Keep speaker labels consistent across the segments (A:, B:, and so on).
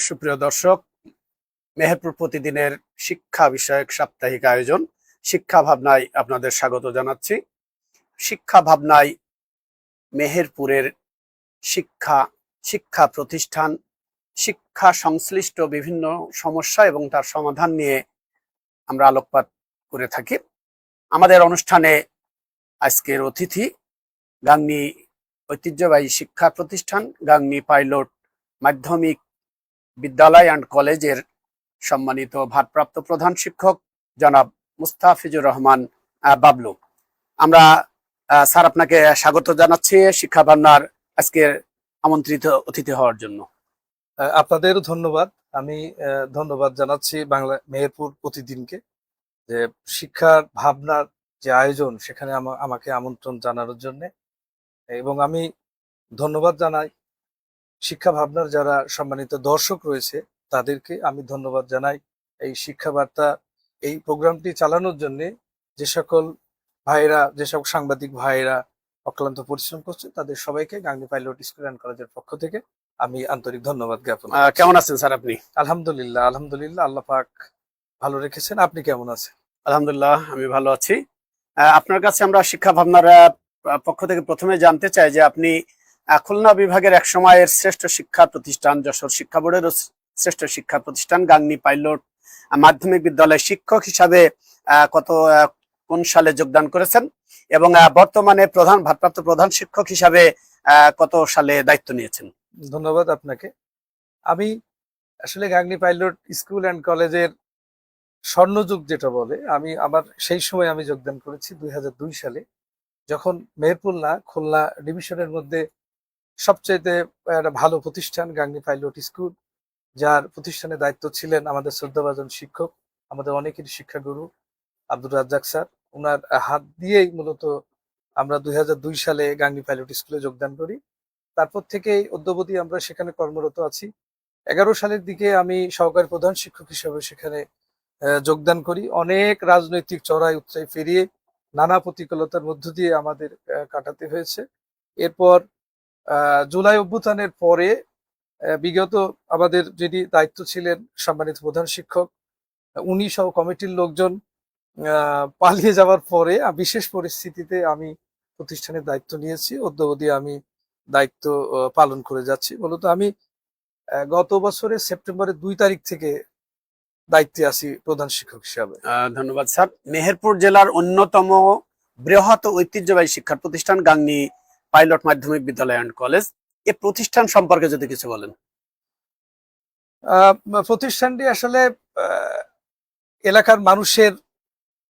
A: সুপ্রিয় দর্শক, মেহেরপুর প্রতিদিনের শিক্ষা বিষয়ক সাপ্তাহিক আয়োজন শিক্ষা ভাবনায় আপনাদের স্বাগত জানাচ্ছি। শিক্ষা ভাবনায় মেহেরপুরের শিক্ষা শিক্ষা প্রতিষ্ঠান, শিক্ষা সংশ্লিষ্ট বিভিন্ন সমস্যা এবং তার সমাধান নিয়ে আমরা আলোকপাত করে থাকি। আমাদের অনুষ্ঠানে আজকের অতিথি গাংনী ঐতিহ্যবাহী শিক্ষা প্রতিষ্ঠান গাংনী পাইলট মাধ্যমিক বিদ্যালয় অ্যান্ড কলেজের সম্মানিত ভারপ্রাপ্ত প্রধান শিক্ষক জনাব মুস্তাফিজুর রহমান বাবলু। আমরা স্যার আপনাকে স্বাগত জানাচ্ছি শিক্ষা ভাবনার আজকের আমন্ত্রিত অতিথি হওয়ার জন্য।
B: আপনাদের ধন্যবাদ। আমি ধন্যবাদ জানাচ্ছি বাংলা মেহেরপুর প্রতিদিনকে যে শিক্ষার ভাবনার যে আয়োজন সেখানে আমাকে আমন্ত্রণ জানানোর জন্য, এবং আমি ধন্যবাদ জানাই শিক্ষা ভাবনার যারা সম্মানিত দর্শক রয়েছে তাদেরকে আমি ধন্যবাদ জানাই এই শিক্ষা বার্তা এই প্রোগ্রামটি চালানোর জন্য। যে সকল ভাইরা, যে সকল সাংবাদিক ভাইরা অক্লান্ত পরিশ্রম করছে তাদের সবাইকে গাংনী পাইলট স্কুল অ্যান্ড কলেজের পক্ষ থেকে আমি আন্তরিক ধন্যবাদ জ্ঞাপন।
A: কেমন আছেন স্যার আপনি?
B: আলহামদুলিল্লাহ, আলহামদুলিল্লাহ, আল্লাহ পাক ভালো রেখেছেন। আপনি কেমন আছেন?
A: আলহামদুলিল্লাহ, আমি ভালো আছি। আপনার কাছে আমরা শিক্ষা ভাবনার পক্ষ থেকে প্রথমে জানতে চাই যে আপনি খুলনা বিভাগের এক সময়ের শ্রেষ্ঠ শিক্ষা প্রতিষ্ঠান, যশোর শিক্ষা বোর্ডেরও শ্রেষ্ঠ শিক্ষা প্রতিষ্ঠান গাংনী পাইলট মাধ্যমিক বিদ্যালয় শিক্ষক হিসাবে কোন সালে যোগদান করেছেন এবং বর্তমানে ভারপ্রাপ্ত প্রধান শিক্ষক হিসাবে কত সালে দায়িত্ব নিয়েছেন?
B: ধন্যবাদ আপনাকে। আমি আসলে গাংনী পাইলট স্কুল অ্যান্ড কলেজের স্বর্ণযুগ যেটা বলে, আমার সেই সময় আমি যোগদান করেছি 2002 সালে, যখন মেহেরপুর না খুলনা ডিভিশনের মধ্যে সবচেয়ে একটা ভালো প্রতিষ্ঠান গাংনী পাইলট স্কুল, যার প্রতিষ্ঠানে দায়িত্ব ছিলেন আমাদের শ্রদ্ধাভাজন শিক্ষক, আমাদের অনেকেরই শিক্ষাগুরু আব্দুর রাজ্জাক স্যার। ওনার হাত দিয়েই মূলত আমরা 2002 সালে গাংনী পাইলট স্কুলে যোগদান করি। তারপর থেকে অদ্যাবধি আমরা সেখানে কর্মরত আছি। 11 সালের দিকে আমি সহকারী প্রধান শিক্ষক হিসেবে সেখানে যোগদান করি। অনেক রাজনৈতিক চড়াই উতরাই পেরিয়ে নানা প্রতিকূলতার মধ্য দিয়ে আমাদের কাটাতে হয়েছে। এরপর জুলাই অভ্যুত্থানের পরে বিগত আমাদের যিনি দায়িত্ব ছিলেন সম্মানিত প্রধান শিক্ষক, উনি সহ কমিটির লোকজন পালিয়ে যাওয়ার পরে বিশেষ পরিস্থিতিতে আমি প্রতিষ্ঠানের দায়িত্ব নিয়েছি। অদ্যাবধি আমি দায়িত্ব পালন করে যাচ্ছি। মূলত আমি গত বছরের সেপ্টেম্বরের 2 তারিখ থেকে দায়িত্বে আছি প্রধান শিক্ষক হিসাবে।
A: ধন্যবাদ স্যার। মেহেরপুর জেলার অন্যতম বৃহৎ ঐতিহ্যবাহী শিক্ষা প্রতিষ্ঠান গাংনী পাইলট মাধ্যমিক বিদ্যালয় অ্যান্ড কলেজ, এই প্রতিষ্ঠান সম্পর্কে যদি কিছু বলেন।
B: প্রতিষ্ঠানটি আসলে এলাকার মানুষের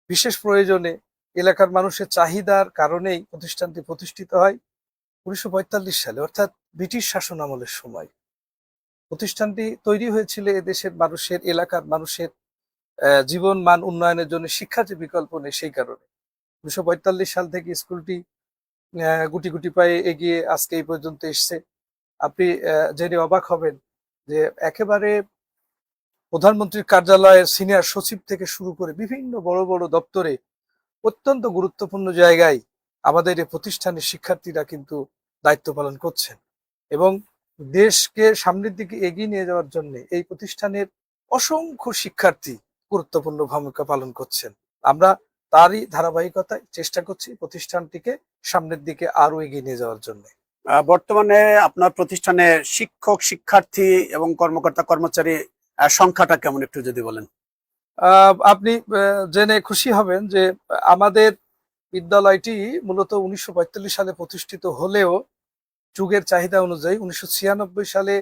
B: বিশেষ প্রয়োজনে, এলাকার মানুষের চাহিদার কারণেই প্রতিষ্ঠানটি প্রতিষ্ঠিত হয় 1945 সালে, অর্থাৎ ব্রিটিশ শাসন আমলের সময়। প্রতিষ্ঠানটি তৈরি হয়েছিল এদেশের মানুষের, এলাকার মানুষের জীবন মান উন্নয়নের জন্য, শিক্ষা যে বিকল্প নেই সেই কারণে। 1945 সাল থেকে স্কুলটি গুটি গুটি পায়ে এগিয়ে আজকে এই পর্যন্ত এসছে। আপনি জেনে অবাক হবেন যে একেবারে প্রধানমন্ত্রীর কার্যালয়ের সিনিয়র সচিব থেকে শুরু করে বিভিন্ন বড় বড় দপ্তরে অত্যন্ত গুরুত্বপূর্ণ জায়গায় আমাদের এই প্রতিষ্ঠানের শিক্ষার্থীরা কিন্তু দায়িত্ব পালন করছেন, এবং দেশকে সামনের দিকে এগিয়ে নিয়ে যাওয়ার জন্য এই প্রতিষ্ঠানের অসংখ্য শিক্ষার্থী গুরুত্বপূর্ণ ভূমিকা পালন করছেন। আমরা তারই ধারাবাহিকতায় চেষ্টা করছি প্রতিষ্ঠানটিকে সামনের দিকে আরো এগিয়ে নিয়ে যাওয়ার জন্য।
A: বর্তমানে আপনার প্রতিষ্ঠানে শিক্ষক, শিক্ষার্থী এবং কর্মকর্তা কর্মচারী সংখ্যাটা কেমন, একটু যদি বলেন।
B: আপনি জেনে খুশি হবেন যে আমাদের বিদ্যালয়টি মূলত 1945 সালে প্রতিষ্ঠিত হলেও যুগের চাহিদা অনুযায়ী 1996 সালে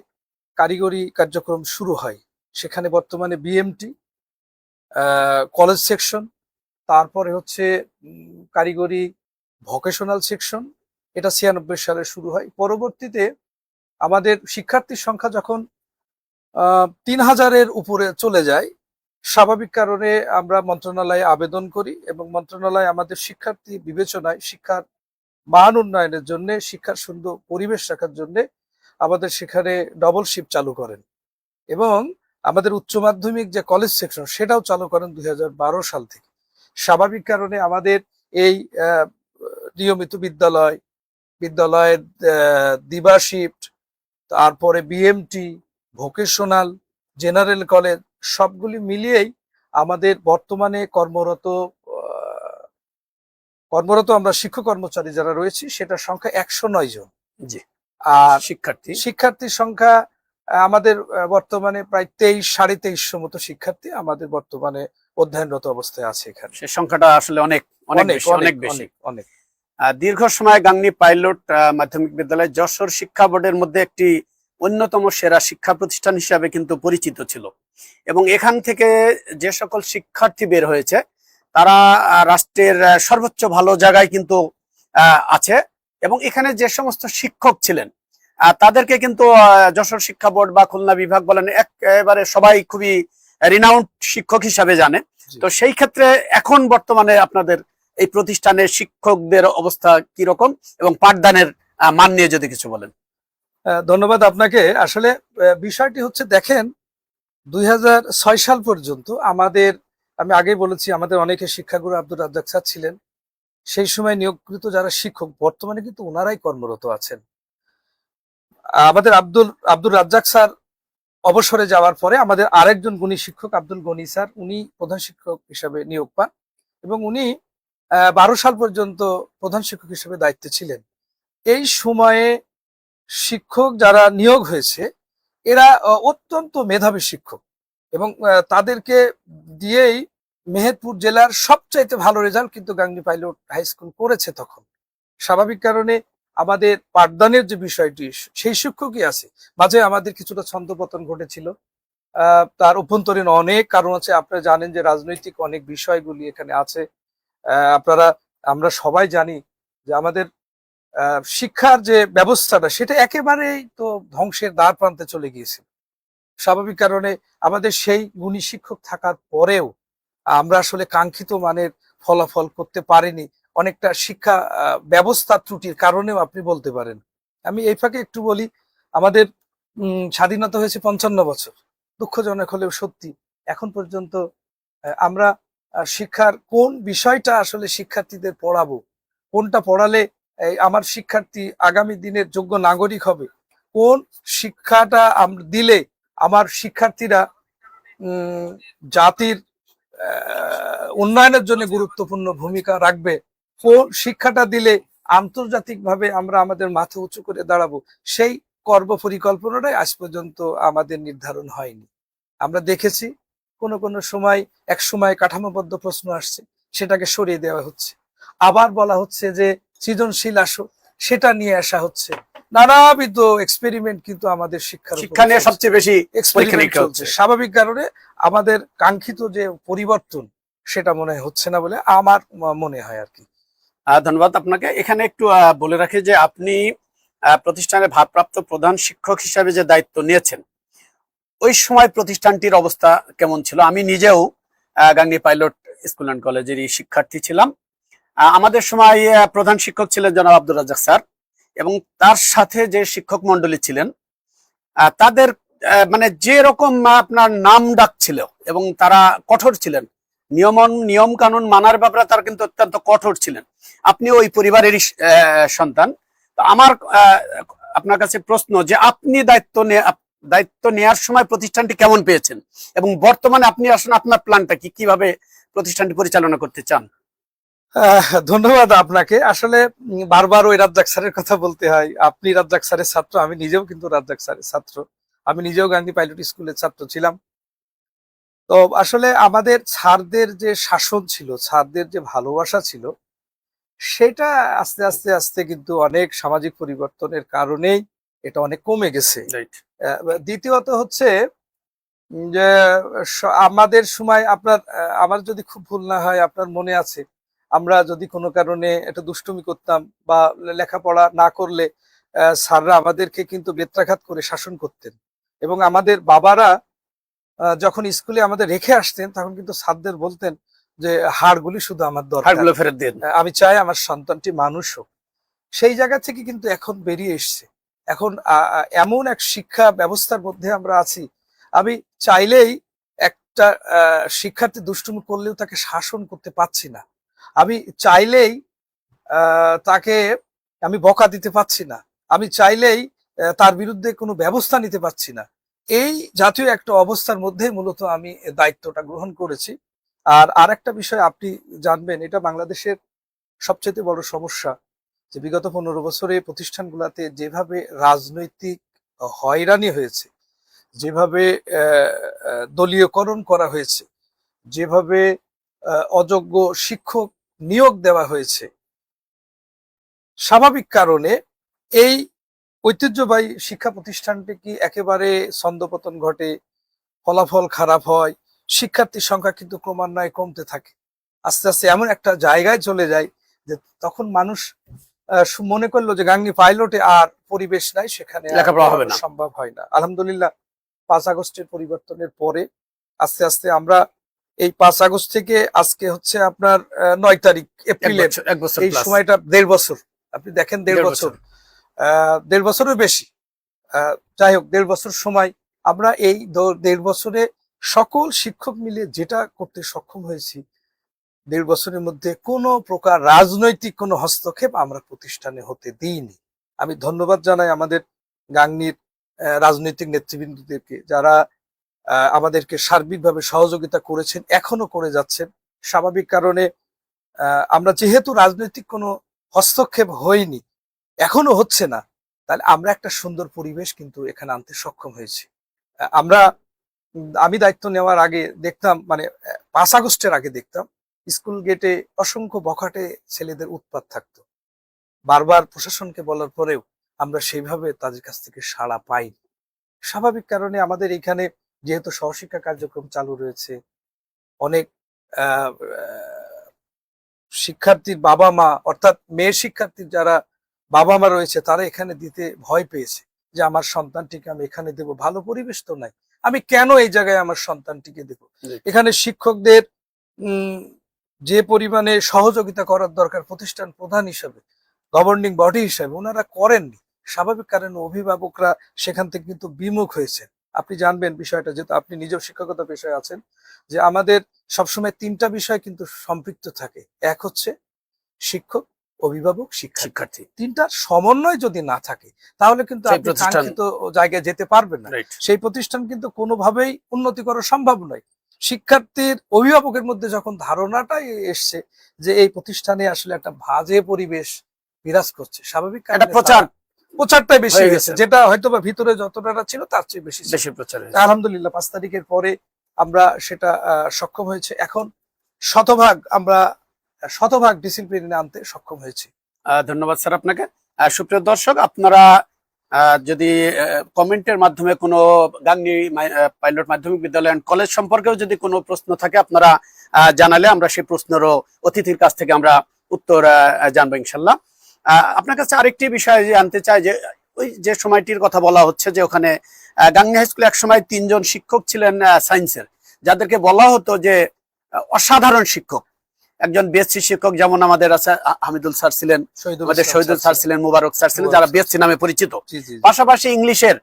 B: কারিগরি কার্যক্রম শুরু হয়। সেখানে বর্তমানে বিএমটি কলেজ সেকশন, তারপরে হচ্ছে কারিগরি ভোকেশনাল সেকশন, এটা 96 সালে শুরু হয়। পরবর্তীতে আমাদের শিক্ষার্থীর সংখ্যা যখন 3000-এর উপরে চলে যায়, স্বাভাবিক কারণে আমরা মন্ত্রণালয়ে আবেদন করি, এবং মন্ত্রণালয় আমাদের শিক্ষার্থী বিবেচনায় শিক্ষার মান উন্নয়নের জন্য, শিক্ষার সুন্দর পরিবেশ রাখার জন্য আমাদের সেখানে ডবল শিফট চালু করেন, এবং আমাদের উচ্চ মাধ্যমিক যে কলেজ সেকশন সেটাও চালু করেন 2012 সাল থেকে। স্বাভাবিক কারণে আমাদের এই নিয়মিত বিদ্যালয়ের দিবা শিফট, তারপরে বিএমটি, ভোকেশনাল, জেনারেল কলেজ সবগুলি মিলিয়েই আমাদের বর্তমানে কর্মরত আমরা শিক্ষক কর্মচারী যারা রয়েছি সেটার সংখ্যা 109 জন।
A: জি।
B: আর
A: শিক্ষার্থীর
B: সংখ্যা আমাদের বর্তমানে প্রায় 23-2350 মতো শিক্ষার্থী আমাদের বর্তমানে অধ্যয়নরত অবস্থায় আছে এখানে।
A: সে সংখ্যাটা আসলে অনেক বেশি।
B: অনেক।
A: দীর্ঘ সময় গাংনী পাইলট মাধ্যমিক বিদ্যালয় যশোর শিক্ষা বোর্ডের মধ্যে একটি অন্যতম সেরা শিক্ষা প্রতিষ্ঠান হিসাবে কিন্তু পরিচিত ছিল, এবং এখান থেকে যে সকল শিক্ষার্থী বের হয়েছে তারা রাষ্ট্রের সর্বোচ্চ ভালো জায়গায় কিন্তু আছে, এবং এখানে যে সমস্ত শিক্ষক ছিলেন তাদেরকে কিন্তু যশোর শিক্ষা বোর্ড বা খুলনা বিভাগ বলেন একেবারে সবাই খুবই রিনাউন্ড শিক্ষক হিসাবে জানে। তো সেই ক্ষেত্রে এখন বর্তমানে আপনাদের এই প্রতিষ্ঠানের শিক্ষকদের অবস্থা কি রকম এবং পাঠদানের মান নিয়ে যদি কিছু বলেন।
B: ধন্যবাদ আপনাকে। আসলে বিষয়টি হচ্ছে, দেখেন 2006 সাল পর্যন্ত আমি আগেই বলেছি আমাদের অনেকে শিক্ষাগুরু আব্দুর রাজ্জাক স্যার ছিলেন। সেই সময় নিয়োগকৃত যারা শিক্ষক বর্তমানে কিন্তু ওনারাই কর্মরত আছেন। আমাদের আব্দুর রাজ্জাক স্যার অবসরে যাওয়ার পরে আমাদের আরেকজন গুণী শিক্ষক আব্দুল গনি স্যার, উনি প্রধান শিক্ষক হিসেবে নিয়োগ পান এবং উনি 12 সাল পর্যন্ত প্রধান শিক্ষক হিসেবে দায়িত্বে ছিলেন। এই সময়ে শিক্ষক যারা নিয়োগ হয়েছে এরা অত্যন্ত মেধাবী শিক্ষক, এবং তাদেরকে দিয়েই মেহেরপুর জেলার সবচাইতে ভালো রেজাল্ট কিন্তু গাংনী পাইলট হাই স্কুল করেছে। তখন স্বাভাবিক কারণে আমাদের পাঠদানের যে বিষয়টি সেই শিক্ষকই আছে। মাঝে আমাদের কিছুটা ছন্দপতন ঘটেছিল, তার অভ্যন্তরীণ অনেক কারণ আছে। আপনারা জানেন যে রাজনৈতিক অনেক বিষয়গুলি এখানে আছে। আমরা সবাই জানি যে আমাদের শিক্ষার যে ব্যবস্থাটা সেটা একেবারেই তো ধ্বংসের দ্বার প্রান্তে চলে গিয়েছিল। স্বাভাবিক কারণে আমাদের সেই গুণী শিক্ষক থাকার পরেও আমরা আসলে কাঙ্ক্ষিত মানের ফলাফল করতে পারিনি, অনেকটা শিক্ষা ব্যবস্থা ত্রুটির কারণেও আপনি বলতে পারেন। আমি এই ফাঁকে একটু বলি, আমাদের স্বাধীনতা হয়েছে 55 বছর। দুঃখজনক হলেও সত্যি এখন পর্যন্ত আমরা শিক্ষার কোন বিষয়টা আসলে শিক্ষার্থীদের পড়াবো, কোনটা পড়ালে আমার শিক্ষার্থী আগামী দিনের যোগ্য নাগরিক হবে, কোন শিক্ষাটা দিলে আমার শিক্ষার্থীরা জাতির উন্নয়নের জন্য গুরুত্বপূর্ণ ভূমিকা রাখবে, কোন শিক্ষাটা দিলে আন্তর্জাতিকভাবে আমরা আমাদের মাথা উঁচু করে দাঁড়াবো, সেই কর্ম পরিকল্পনাটাই আজ পর্যন্ত আমাদের নির্ধারণ হয়নি। আমরা দেখেছি কোনো সময় এক সময় কাঠামোবদ্ধ প্রশ্ন আসছে, সেটাকে সরিয়ে দেওয়া হচ্ছে, আবার বলা হচ্ছে যে সৃজনশীল আসো, সেটা নিয়ে আসা হচ্ছে। নানাবিধ এক্সপেরিমেন্ট কিন্তু আমাদের শিক্ষা নিয়ে সবচেয়ে বেশি এক্সপেরিমেন্ট চলছে। স্বাভাবিক কারণে আমাদের কাঙ্ক্ষিত যে পরিবর্তন সেটা মনে হচ্ছে না বলে আমার মনে হয় আর কি।
A: ধন্যবাদ আপনাকে। এখানে একটু বলে রাখি যে আপনি প্রতিষ্ঠানের ভারপ্রাপ্ত প্রধান শিক্ষক হিসাবে যে দায়িত্ব নিয়েছেন, ওই সময় প্রতিষ্ঠানটির অবস্থা কেমন ছিল? আমি নিজেও গাংনী পাইলট স্কুল অ্যান্ড কলেজেরই শিক্ষার্থী ছিলাম। আমাদের সময় প্রধান শিক্ষক ছিলেন জনাব আব্দুর রাজ্জাক স্যার, এবং তার সাথে যে শিক্ষক মন্ডলী ছিলেন তাদের মানে যে রকম আপনার নাম ডাক ছিল, এবং তারা কঠোর ছিলেন, নিয়ম কানুন মানার ব্যাপারে তারা কিন্তু অত্যন্ত কঠোর ছিলেন। আপনি ওই পরিবারেরই সন্তান। তো আমার আপনার কাছে প্রশ্ন যে আপনি দায়িত্ব নেওয়ার সময় প্রতিষ্ঠানটি কেমন পেয়েছেন, এবং বর্তমানে আপনি আসলে আপনার প্ল্যানটা কি, কিভাবে প্রতিষ্ঠানটি পরিচালনা করতে চান?
B: ধন্যবাদ আপনাকে। আসলে বারবার ওই রাজ্জাক স্যারের কথা বলতে হয়। আপনি রাজ্জাক স্যারের ছাত্র, আমি নিজেও কিন্তু রাজ্জাক স্যারের ছাত্র, আমি নিজেও গান্ধী পাইলট স্কুলের ছাত্র ছিলাম। তো আসলে আমাদের স্যারদের যে শাসন ছিল, স্যারদের যে ভালোবাসা ছিল, সেটা আস্তে আস্তে আস্তে কিন্তু অনেক সামাজিক পরিবর্তনের কারণেই এটা অনেক কমে গেছে। দ্বিতীয়ত হচ্ছে যে আমাদের সময় আমার যদি খুব ভুল না হয়, আপনার মনে আছে আমরা যদি কোনো কারণে একটা দুষ্টুমি করতাম বা লেখাপড়া না করলে স্যাররা আমাদেরকে কিন্তু বেত্রাঘাত করে শাসন করতেন, এবং আমাদের বাবারা যখন স্কুলে আমাদের রেখে আসতেন তখন কিন্তু স্যারদের বলতেন যে হাড়গুলি শুধু আমার দরকার,
A: ফেরত দিন,
B: আমি চাই আমার সন্তানটি মানুষ হোক। সেই জায়গা থেকে কিন্তু এখন বেরিয়ে এসছে। এখন এমন এক শিক্ষা ব্যবস্থার মধ্যে আমরা আছি, আমি চাইলেই একটা শিক্ষার্থী দুষ্টুমি করলেও তাকে শাসন করতে পারছি না, আমি চাইলেই তাকে আমি বকা দিতে পারছি না, আমি চাইলেই তার বিরুদ্ধে কোনো ব্যবস্থা নিতে পারছি না। এই জাতীয় একটা অবস্থার মধ্যে মূলত আমি দায়িত্বটা গ্রহণ করেছি। আর একটা বিষয় আপনি জানবেন, এটা বাংলাদেশের সবচেয়ে বড় সমস্যা যে বিগত 15 বছরে প্রতিষ্ঠানগুলোতে যেভাবে রাজনৈতিক হয়রানি হয়েছে, যেভাবে দলীয়করণ করা হয়েছে, যেভাবে অযোগ্য শিক্ষক নিয়োগ দেওয়া হয়েছে, স্বাভাবিক কারণে এই ঐতিহ্যবাহী শিক্ষা প্রতিষ্ঠানটি কি একেবারে ছন্দপতন ঘটে, ফলাফল খারাপ হয়, শিক্ষার্থীর সংখ্যা কিন্তু ক্রমান্বয়ে কমতে থাকে। আস্তে আস্তে এমন একটা জায়গায় চলে যায় যে তখন মানুষ মনে করলো যে গাংনী পাইলটে আর পরিবেশ নাই, সেখানে আর
A: লেখাপড়া হবে না।
B: সম্ভব হয় না। আলহামদুলিল্লাহ 5 আগস্টের পরিবর্তনের পরে আস্তে আস্তে আমরা এই 5 আগস্ট থেকে আজকে হচ্ছে আপনার 9 তারিখ এপ্রিলের
A: এক বছর
B: এই
A: plus।
B: সময়টা 1.5 বছর, আপনি দেখেন 1.5
A: 1.5
B: বছর, 1.5 বছরের বেশি, যাই হোক 1.5 বছর সময় আমরা এই 1.5 বছরে সকল শিক্ষক মিলে যেটা করতে সক্ষম হয়েছি, 1.5 বছরের মধ্যে কোনো প্রকার রাজনৈতিক কোনো হস্তক্ষেপ আমরা প্রতিষ্ঠানে হতে দিইনি। আমি ধন্যবাদ জানাই আমাদের গাংনীর রাজনৈতিক নেতৃবৃন্দদেরকে, যারা আমাদেরকে সার্বিকভাবে সহযোগিতা করেছেন, এখনো করে যাচ্ছেন। স্বাভাবিক কারণে আমরা যেহেতু রাজনৈতিক কোনো হস্তক্ষেপ হয়নি, এখনো হচ্ছে না, তাহলে আমরা একটা সুন্দর পরিবেশ কিন্তু এখানে আনতে সক্ষম হয়েছি। আমি দায়িত্ব নেওয়ার আগে দেখতাম, মানে 5 আগস্টের আগে দেখতাম স্কুল গেটে অসংখ্য বখাটে ছেলেদের উৎপাত থাকতো। বারবার প্রশাসনকে বলার পরেও আমরা সেইভাবে তাদের কাছ থেকে সাড়া পাইনি। স্বাভাবিক কারণে আমাদের এখানে যেহেতু সহশিক্ষা কার্যক্রম চালু রয়েছে, অনেক আহ, আহ, শিক্ষার্থীর বাবা মা, অর্থাৎ মেয়ে শিক্ষার্থীর যারা বাবা মা রয়েছে, তারা এখানে দিতে ভয় পেয়েছে যে আমার সন্তানটিকে আমি এখানে দেব, ভালো পরিবেশ তো নাই, আমি কেন এই জায়গায় আমার সন্তানটিকে দেব। এখানে শিক্ষকদের যে পরিমাণে সহযোগিতা করার দরকার প্রতিষ্ঠান প্রধান হিসাবে, গভর্নিং বডি হিসাবে, ওনারা করেননি। স্বাভাবিক কারণে অভিভাবকরা সেখান থেকে কিন্তু বিমুখ হয়েছেন। আপনি জানবেন বিষয়টা, যেহেতু আপনি নিজেও শিক্ষকতা পেশায় আছেন, যে আমাদের সবসময় 3টা বিষয় কিন্তু সম্পৃক্ত থাকে। এক হচ্ছে শিক্ষক, অভিভাবক, শিক্ষার্থী। 3টার সমন্বয় যদি না থাকে তাহলে কিন্তু আপনি কাঙ্ক্ষিত জায়গায় যেতে পারবেন না। সেই প্রতিষ্ঠান কিন্তু কোনোভাবেই উন্নতি করা সম্ভব নয়। শিক্ষার্থীর অভিভাবকের মধ্যে যখন ধারণাটাই এসছে যে এই প্রতিষ্ঠানে আসলে একটা বাজে পরিবেশ বিরাজ করছে, স্বাভাবিক কারণে প্রচারটাই বেশি হয়েছে, যেটা হয়তো বা ভিতরে যতটা ছিল তার চেয়ে বেশি প্রচার হয়েছে। আলহামদুলিল্লাহ 5 তারিখের পরে আমরা সেটা সক্ষম হয়েছে। এখন শতভাগ ডিসিপ্লিনে আনতে সক্ষম হয়েছি।
A: ধন্যবাদ স্যার আপনাকে। সুপ্রিয় দর্শক, আপনারা যদি কমেন্টের মাধ্যমে কোনো গাংনী পাইলট মাধ্যমিক বিদ্যালয় এন্ড কলেজ সম্পর্কেও যদি কোনো প্রশ্ন থাকে, আপনারা জানালে আমরা সেই প্রশ্নেরও অতিথির কাছ থেকে আমরা উত্তর জানবো ইনশাল্লাহ। আপনার কাছে আরেকটি বিষয় জানতে চাই, যে ওই যে সময়টির কথা বলা হচ্ছে যে ওখানে গাংনী হাই স্কুলে এক সময় 3 জন শিক্ষক ছিলেন সায়েন্সের, যাদেরকে বলা হতো যে অসাধারণ শিক্ষক। একজন বিএসসি শিক্ষক যেমন আমাদের আছে হামিদুল স্যার ছিলেন, আমাদের শহীদুল স্যার ছিলেন, মুবারক স্যার ছিলেন, যারা বিএসসি নামে পরিচিত। পাশাপাশি ইংলিশের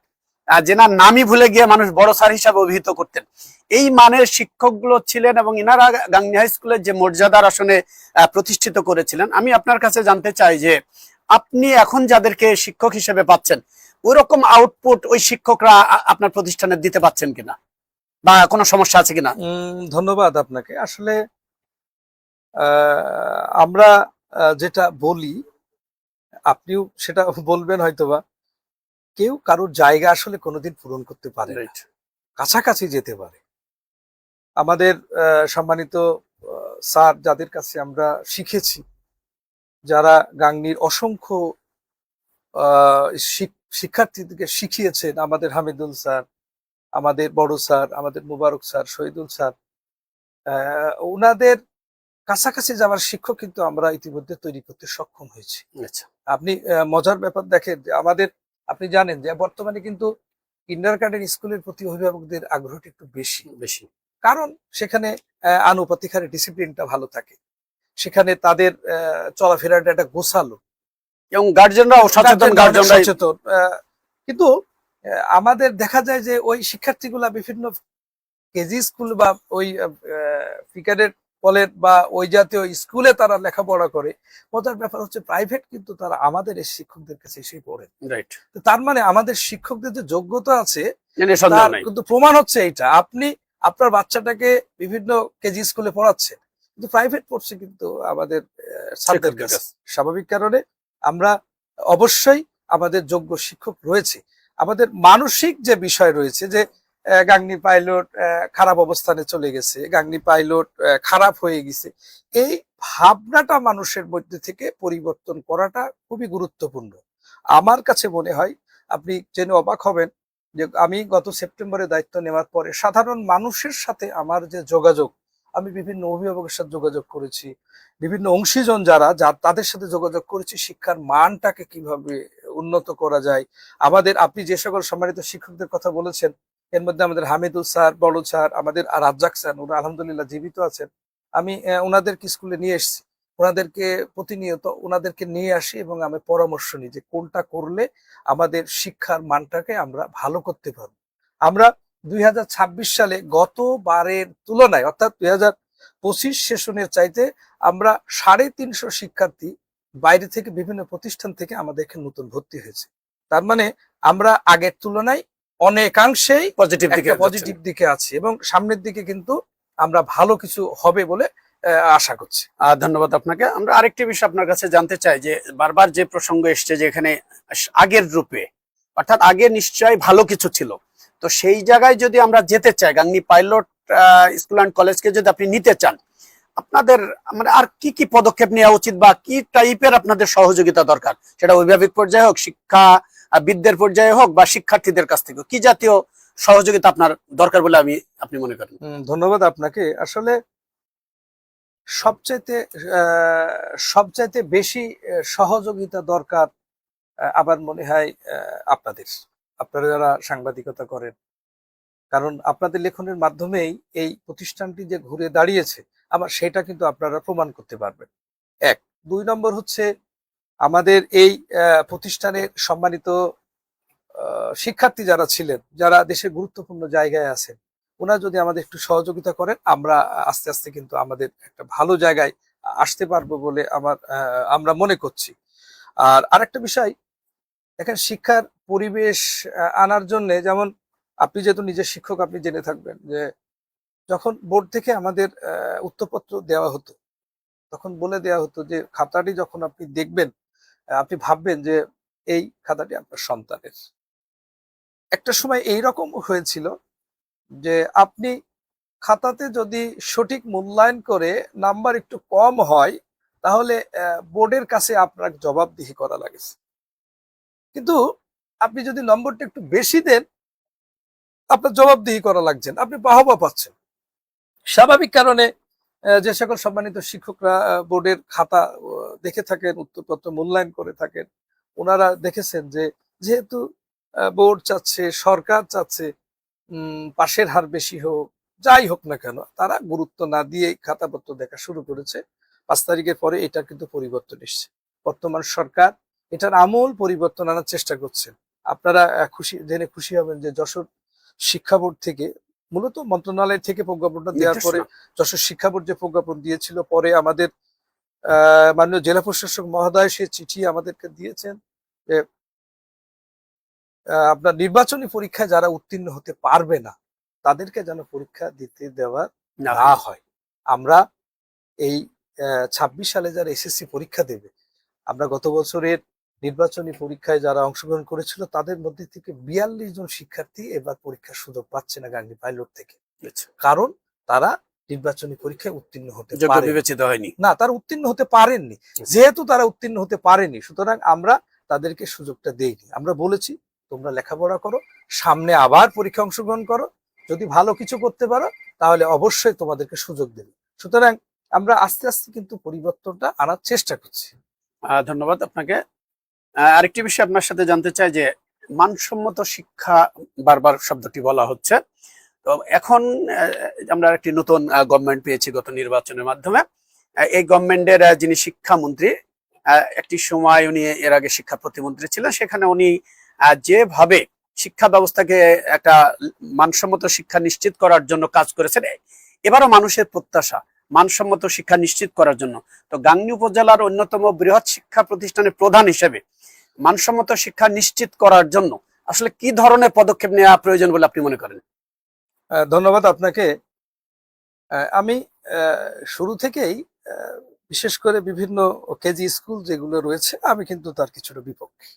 A: যেনার নামই ভুলে গিয়ে মানুষ বড় স্যার হিসাবে অভিহিত করতেন। এই মানের শিক্ষকগুলো ছিলেন এবং ইনারা গাংনী হাই স্কুলের যে মর্যাদার আসনে প্রতিষ্ঠিত করেছিলেন। আমি আপনার কাছে জানতে চাই যে আপনি এখন যাদেরকে শিক্ষক হিসেবে পাচ্ছেন, ওই রকম আউটপুট ওই শিক্ষকরা আপনার প্রতিষ্ঠানে দিতে পাচ্ছেন কিনা, বা কোনো সমস্যা আছে কিনা?
B: ধন্যবাদ আপনাকে। আসলে আমরা যেটা বলি, আপনিও সেটা বলবেন হয়তোবা, কেউ কারোর জায়গা আসলে কোনোদিন পূরণ করতে পারে না, কাছাকাছি যেতে পারে। আমাদের সম্মানিত স্যার, যাদের কাছে আমরা শিখেছি, যারা গাংনীর অসংখ্য শিক্ষার্থীদেরকে শিখিয়েছেন, আমাদের হামিদুল স্যার, আমাদের বড় স্যার, আমাদের মুবারক স্যার, শহীদুল স্যার, ওনাদের কাছাকাছি যাওয়ার শিক্ষক কিন্তু আমরা ইতিমধ্যে তৈরি করতে সক্ষম হয়েছি।
A: আচ্ছা,
B: আপনি মজার ব্যাপার দেখেন যে আপনি জানেন যে বর্তমানে কিন্তু কিন্ডারগার্টেন স্কুলের প্রতি অভিভাবকদের আগ্রহটা একটু বেশি, কারণ সেখানে আনুপাতিক হারে ডিসিপ্লিনটা ভালো থাকে, সেখানে তাদের চলাফেরাটা একটা গোছালো,
A: এবং গার্জেনরাও সচেতন।
B: কিন্তু আমাদের দেখা যায় যে ওই শিক্ষার্থীগুলা বিভিন্ন কেজি স্কুল বা ওই ফিকারের বলেন বা ওই জাতীয় স্কুলে তারা লেখাপড়া করে। মজার ব্যাপার হচ্ছে প্রাইভেট কিন্তু তারা আমাদের এই শিক্ষকদের কাছে এসেই পড়ে।
A: রাইট।
B: তো তার মানে আমাদের শিক্ষকদের যে যোগ্যতা আছে
A: সন্দেহ
B: তার
A: নাই।
B: কিন্তু প্রমাণ হচ্ছে এইটা। আপনি আপনার বাচ্চাটাকে বিভিন্ন কেজি স্কুলে পড়াচ্ছেন, কিন্তু প্রাইভেট পড়ছে কিন্তু আমাদের স্যারদের কাছে। স্বাভাবিক কারণে আমরা অবশ্যই আমাদের যোগ্য শিক্ষক রয়েছে। আমাদের মানসিক যে বিষয় রয়েছে যে গাংনী পাইলট খারাপ অবস্থানে চলে গেছে, গাংনী পাইলট খারাপ হয়ে গেছে, এই ভাবনাটা মানুষের মধ্যে থেকে পরিবর্তন করাটা খুবই গুরুত্বপূর্ণ। আমার কাছে মনে হয়, আপনি জেনে অবাক হবেন যে আমি গত সেপ্টেম্বরে দায়িত্ব নেওয়ার পরে সাধারণ মানুষের সাথে আমার যে যোগাযোগ, আমি বিভিন্ন অভিভাবকের সাথে যোগাযোগ করেছি, বিভিন্ন অংশীজন যারা তাদের সাথে যোগাযোগ করেছি, শিক্ষার মানটাকে কিভাবে উন্নত করা যায়। আমাদের আপনি যে সকল সম্মানিত শিক্ষকদের কথা বলেছেন, এর মধ্যে আমাদের হামিদুল স্যার, বড় স্যার, আমাদের রাজ্জাক স্যার, ওরা আলহামদুলিল্লাহ জীবিত আছেন। আমি ওনাদেরকে স্কুলে নিয়ে এসেছি, ওনাদেরকে প্রতিনিয়ত ওনাদেরকে নিয়ে আসি এবং আমি পরামর্শ নিই যে কোনটা করলে আমাদের শিক্ষার মানটাকে আমরা ভালো করতে পারবো। আমরা 2026 সালে গতবারের তুলনায় অর্থাৎ 2025 সেশনের চাইতে আমরা 350 শিক্ষার্থী বাইরে থেকে বিভিন্ন প্রতিষ্ঠান থেকে আমাদের এখানে নতুন ভর্তি হয়েছে। তার মানে আমরা আগের তুলনায় অনেকাংশেই পজিটিভ দিকে আছি এবং সামনের দিকে কিন্তু আমরা ভালো কিছু হবে বলে আশা করছি।
A: ধন্যবাদ আপনাকে। আমরা আরেকটি বিষয় আপনার কাছে জানতে চাই যে বারবার যে প্রসঙ্গ এসছে যে এখানে আগের রূপে, অর্থাৎ আগে নিশ্চয়ই ভালো কিছু ছিল, তো সেই জায়গায় যদি আমরা যেতে চাই, গাংনী পাইলট স্কুল অ্যান্ড কলেজকে যদি আপনি নিতে চান, আপনাদের মানে আর কি কি পদক্ষেপ নেওয়া উচিত বা কি টাইপের আপনাদের সহযোগিতা দরকার, সেটা অভিভাবক পর্যায়ে হোক, শিক্ষাবিদদের পর্যায়ে হোক বা শিক্ষার্থীদের কাছ থেকে, কি জাতীয় সহযোগিতা আপনার দরকার বলে আপনি মনে করেন?
B: ধন্যবাদ আপনাকে। আসলে সবচাইতে বেশি সহযোগিতা দরকার আমার মনে হয় আপনারা যারা সাংবাদিকতা করেন, কারণ আপনাদের লেখনের মাধ্যমেই এই প্রতিষ্ঠানটি যে ঘুরে দাঁড়িয়েছে আমার সেটা কিন্তু আপনারা প্রমাণ করতে পারবেন। 1, 2 নম্বর হচ্ছে আমাদের এই প্রতিষ্ঠানের সম্মানিত শিক্ষার্থী যারা ছিলেন, যারা দেশের গুরুত্বপূর্ণ জায়গায় আছেন, ওনারা যদি আমাদের একটু সহযোগিতা করেন, আমরা আস্তে আস্তে কিন্তু আমাদের একটা ভালো জায়গায় আসতে পারবো বলে আমরা মনে করছি। আর আরেকটা বিষয়, এখানে শিক্ষার পরিবেশ আনার জন্য, যেমন আপনি যেহেতু নিজের শিক্ষক, আপনি জেনে থাকবেন যে যখন বোর্ড থেকে আমাদের উত্তরপত্র দেওয়া হতো, তখন বলে দেওয়া হতো যে খাতাটি যখন আপনি দেখবেন, আপনি ভাববেন যে এই খাতাটি আপনার সন্তানের। একটা সময় এইরকম হয়েছিল যে আপনি খাতাতে যদি সঠিক মূল্যায়ন করে নাম্বার একটু কম হয়, তাহলে বোর্ডের কাছে আপনার জবাবদিহি করা লাগেছে। কিন্তু আপনি যদি নম্বরটা একটু বেশি দেন, আপনার জবাবদিহি করা লাগছেন, আপনি বাহবা পাচ্ছেন। স্বাভাবিক কারণে যে সকল সম্মানিত শিক্ষকরা বোর্ডের খাতা দেখে থাকেন, উত্তরপত্র মূল্যায়ন করে থাকেন, ওনারা দেখেছেন যে যেহেতু বোর্ড চাচ্ছে, সরকার চাচ্ছে পাশের হার বেশি হোক, যাই হোক না কেন, তারা গুরুত্ব না দিয়ে খাতাপত্র দেখা শুরু করেছে। 5 তারিখের পরে এটা কিন্তু পরিবর্তন এসছে। বর্তমান সরকার এটার আমূল পরিবর্তন আনার চেষ্টা করছেন। আপনারা জেনে খুশি হবেন যে যশোর শিক্ষা বোর্ড থেকে, মূলত মন্ত্রণালয় থেকে প্রজ্ঞাপনটা দেওয়ার পরে, যশোর শিক্ষা বোর্ড যে প্রজ্ঞাপন দিয়েছিল, পরে আমাদের মাননীয় জেলা প্রশাসক মহোদয় সে চিঠি আমাদেরকে দিয়েছেন যে আপনার নির্বাচনী পরীক্ষায় যারা উত্তীর্ণ হতে পারবে না তাদেরকে যেন পরীক্ষা দিতে দেওয়া না হয়। আমরা এই 26 সালে যারা এসএসসি পরীক্ষা দেবে, আমরা গত বছরের নির্বাচনী পরীক্ষায় যারা অংশগ্রহণ করেছিল তাদের মধ্যে থেকে 42 জন শিক্ষার্থী এবার পরীক্ষার সুযোগ পাচ্ছে না গাংনী পাইলট থেকে। কারণ তারা নির্বাচনী পরীক্ষায় উত্তীর্ণ হতে
A: বিবেচিত হয়নি,
B: না, তারা উত্তীর্ণ হতে পারেননি। যেহেতু তারা উত্তীর্ণ হতে পারেনি, সুতরাং আমরা তাদেরকে সুযোগটা দেইনি। আমরা বলেছি তোমরা লেখাপড়া করো, সামনে আবার পরীক্ষা অংশগ্রহণ করো, যদি ভালো কিছু করতে পারো তাহলে অবশ্যই তোমাদেরকে সুযোগ দেবে। সুতরাং আমরা আস্তে আস্তে কিন্তু পরিবর্তনটা আনার চেষ্টা করছি।
A: ধন্যবাদ আপনাকে। আরেকটি বিষয় আপনার সাথে জানতে চাই যে মানসম্মত শিক্ষা, বারবার শব্দটি বলা হচ্ছে, তো এখন আমরা একটি নতুন গভর্নমেন্ট পেয়েছি গত নির্বাচনের মাধ্যমে। এই গভর্নমেন্টের যিনি শিক্ষামন্ত্রী, একটি সময় উনি এর আগে শিক্ষা প্রতিমন্ত্রী ছিলেন, সেখানে উনি যেভাবে শিক্ষা ব্যবস্থাকে একটা মানসম্মত শিক্ষা নিশ্চিত করার জন্য কাজ করেছেন, এবারও মানুষের প্রত্যাশা মানসম্মত শিক্ষা নিশ্চিত করার জন্য। তো গাংনী উপজেলার অন্যতম বৃহৎ শিক্ষা প্রতিষ্ঠানের প্রধান হিসেবে মানসম্মত শিক্ষা নিশ্চিত করার জন্য আসলে কি ধরনের পদক্ষেপ নেওয়া প্রয়োজন বলে আপনি মনে করেন?
B: ধন্যবাদ আপনাকে। আমি শুরু থেকেই বিশেষ করে বিভিন্ন কেজি স্কুল যেগুলো রয়েছে আমি কিন্তু তার কিছুটা বিপক্ষে।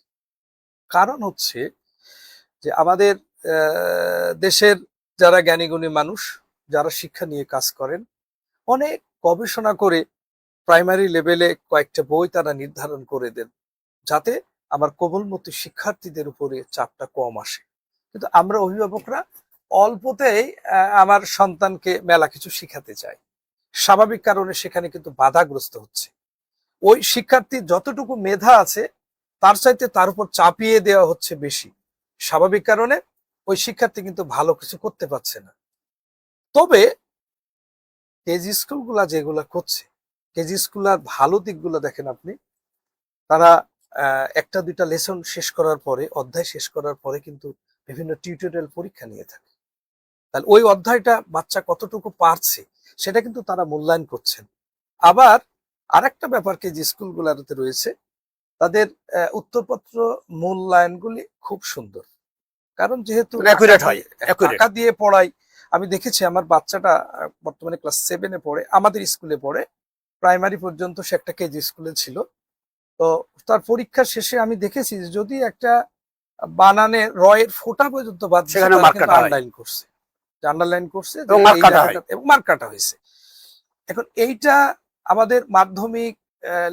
B: কারণ হচ্ছে যে আমাদের দেশের যারা জ্ঞানীগুণী মানুষ, যারা শিক্ষা নিয়ে কাজ করেন, অনেক গবেষণা করে প্রাইমারি লেভেলে কয়েকটা বই তারা নির্ধারণ করে দেন যাতে আমার কোমলমতি শিক্ষার্থীদের উপরে চাপটা কম আসে। কিন্তু আমরা অভিভাবকরা অল্পতেই আমার সন্তানকে মেলা কিছু শিখাতে চাই, স্বাভাবিক কারণে সেখানে কিন্তু বাধাগ্রস্ত হচ্ছে। ওই শিক্ষার্থীর যতটুকু মেধা আছে তার চাইতে তার উপর চাপিয়ে দেওয়া হচ্ছে বেশি, স্বাভাবিক কারণে ওই শিক্ষার্থী কিন্তু ভালো কিছু করতে পারছে না। তবে কেজি স্কুলগুলা যেগুলা করছে, কেজি স্কুলার ভালো দিকগুলো দেখেন আপনি, তারা একটা দুইটা লেসন শেষ করার পরে, অধ্যায় শেষ করার পরে কিন্তু বিভিন্ন টিউটোরিয়াল পরীক্ষা নিয়ে থাকে। তাহলে ওই অধ্যায়টা বাচ্চা কতটুকু পারছে সেটা কিন্তু তারা মূল্যায়ন করছেন। আবার আরেকটা ব্যাপার কেজি স্কুলগুলোতে রয়েছে, তাদের উত্তরপত্র মূল্যায়নগুলি খুব সুন্দর। কারণ যেহেতু টাকা দিয়ে পড়াই, আমি দেখেছি আমার বাচ্চাটা বর্তমানে ক্লাস 7-এ পড়ে, আমাদের স্কুলে পড়ে, প্রাইমারি পর্যন্ত সে একটা কেজি স্কুলে ছিল। তো তার পরীক্ষা শেষে আমি দেখেছি যে যদি একটা বানানে রয়ের ফোঁটা পর্যন্ত বাদ আন্ডারলাইন করছে, এবং মার্ক কাটা হয়েছে। এখন এইটা আমাদের মাধ্যমিক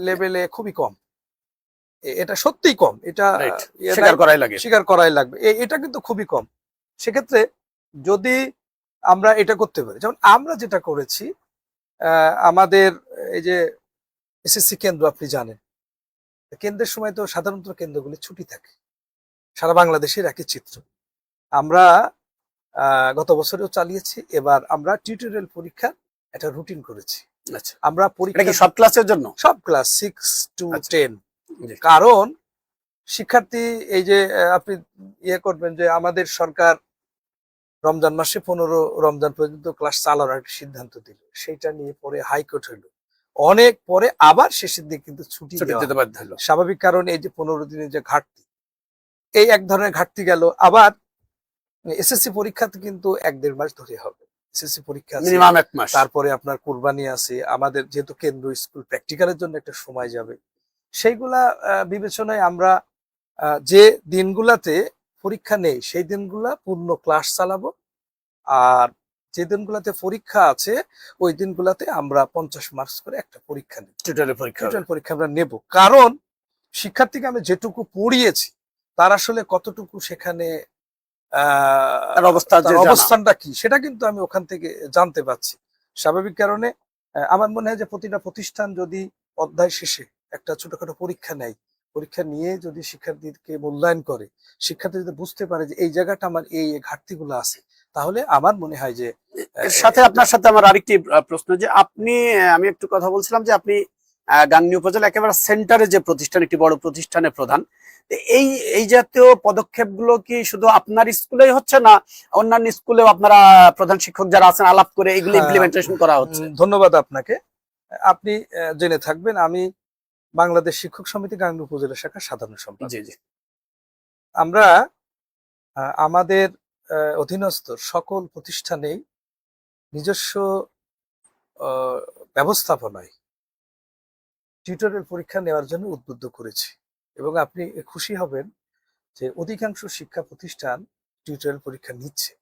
B: লেভেলে খুবই কম, এটা সত্যিই কম, এটা স্বীকার করাই লাগবে, এটা কিন্তু খুবই কম। সেক্ষেত্রে যদি আমরা এটা করতে পারি, যেমন আমরা যেটা করেছি, আমাদের এই যে এসএসসি কেন্দ্র আপনি জানেন, কেন্দ্রের সময় তো সাধারণত কেন্দ্রগুলি ছুটি থাকে, সারা বাংলাদেশের একই চিত্র। আমরা গত বছরেও চালিয়েছি, এবার আমরা টিউটোরিয়াল পরীক্ষা একটা রুটিন করেছি।
A: আচ্ছা,
B: আমরা পরীক্ষা
A: সব ক্লাসের জন্য,
B: সব ক্লাস 6 to 10। কারণ শিক্ষার্থী এই যে আপনি ইয়ে করবেন যে আমাদের সরকার রমজান মাসে 15 রমজান পর্যন্ত ক্লাস চালানোর একটা সিদ্ধান্ত দিল, সেইটা নিয়ে পরে হাইকোর্ট হলো, অনেক পরে আবার শেষের দিকে কিন্তু ছুটি দিতে বাধ্য হলো। স্বাভাবিক কারণ এই যে 15 দিনের যে ঘাটতি, এই এক ধরনের ঘাটতি গেল। আবার এসএসসি পরীক্ষাতে কিন্তু 1-1.5 মাস ধরে হবে এসএসসি পরীক্ষা,
A: মিনিমাম 1 মাস।
B: তারপরে আপনার কুরবানি আছে, আমাদের যেহেতু কেন্দ্র স্কুল প্র্যাকটিক্যালের জন্য একটা সময় যাবে, সেইগুলা বিবেচনায় আমরা যে দিনগুলাতে পরীক্ষা নেই সেই দিনগুলা পূর্ণ ক্লাস চালাবো, আর যে দিনগুলাতে পরীক্ষা আছে ওই দিনগুলাতে আমরা 50 মার্কস করে একটা পরীক্ষা নেব, টিউটোরিয়াল পরীক্ষা আমরা নেব। কারণ শিক্ষার্থীকে আমি যেটুকু পড়িয়েছি তার আসলে কতটুকু সেখানে অবস্থানটা কি সেটা কিন্তু আমি ওখান থেকে জানতে পারছি। স্বাভাবিক কারণে আমার মনে হয় যে প্রতিটা প্রতিষ্ঠান যদি অধ্যায় শেষে একটা ছোটখাটো পরীক্ষা নেয়, পরীক্ষা নিয়ে যদি শিক্ষার্থীকে মূল্যায়ন করে, শিক্ষার্থী যদি বুঝতে পারে যে এই জায়গাটা আমার এই ঘাটতিগুলো আছে, তাহলে আমার মনে হয় যে
A: এর সাথে আপনার সাথে আমার আরেকটি প্রশ্ন, যে আপনি, আমি একটু কথা বলছিলাম যে আপনি গাংনী উপজেলা একেবারে সেন্টারে যে প্রতিষ্ঠান, একটি বড় প্রতিষ্ঠানের প্রধান, এই এই জাতীয় পদক্ষেপগুলো কি শুধু আপনার স্কুলেই হচ্ছে না অন্যান্য স্কুলেও আপনারা প্রধান শিক্ষক যারা আছেন আলাপ করে এগুলো ইমপ্লিমেন্টেশন করা হচ্ছে?
B: ধন্যবাদ আপনাকে। আপনি জেনে থাকবেন আমি বাংলাদেশ শিক্ষক সমিতি গাংনী উপজেলা শাখার সাধারণ সম্পাদক।
A: জি জি।
B: আমরা আমাদের অধীনস্থ সকল প্রতিষ্ঠানেই নিজস্ব ব্যবস্থাপনায় টিউটোরিয়াল পরীক্ষা নেওয়ার জন্য উদ্বুদ্ধ করেছি, এবং আপনি খুশি হবেন যে অধিকাংশ শিক্ষা প্রতিষ্ঠান টিউটোরিয়াল পরীক্ষা নিচ্ছে।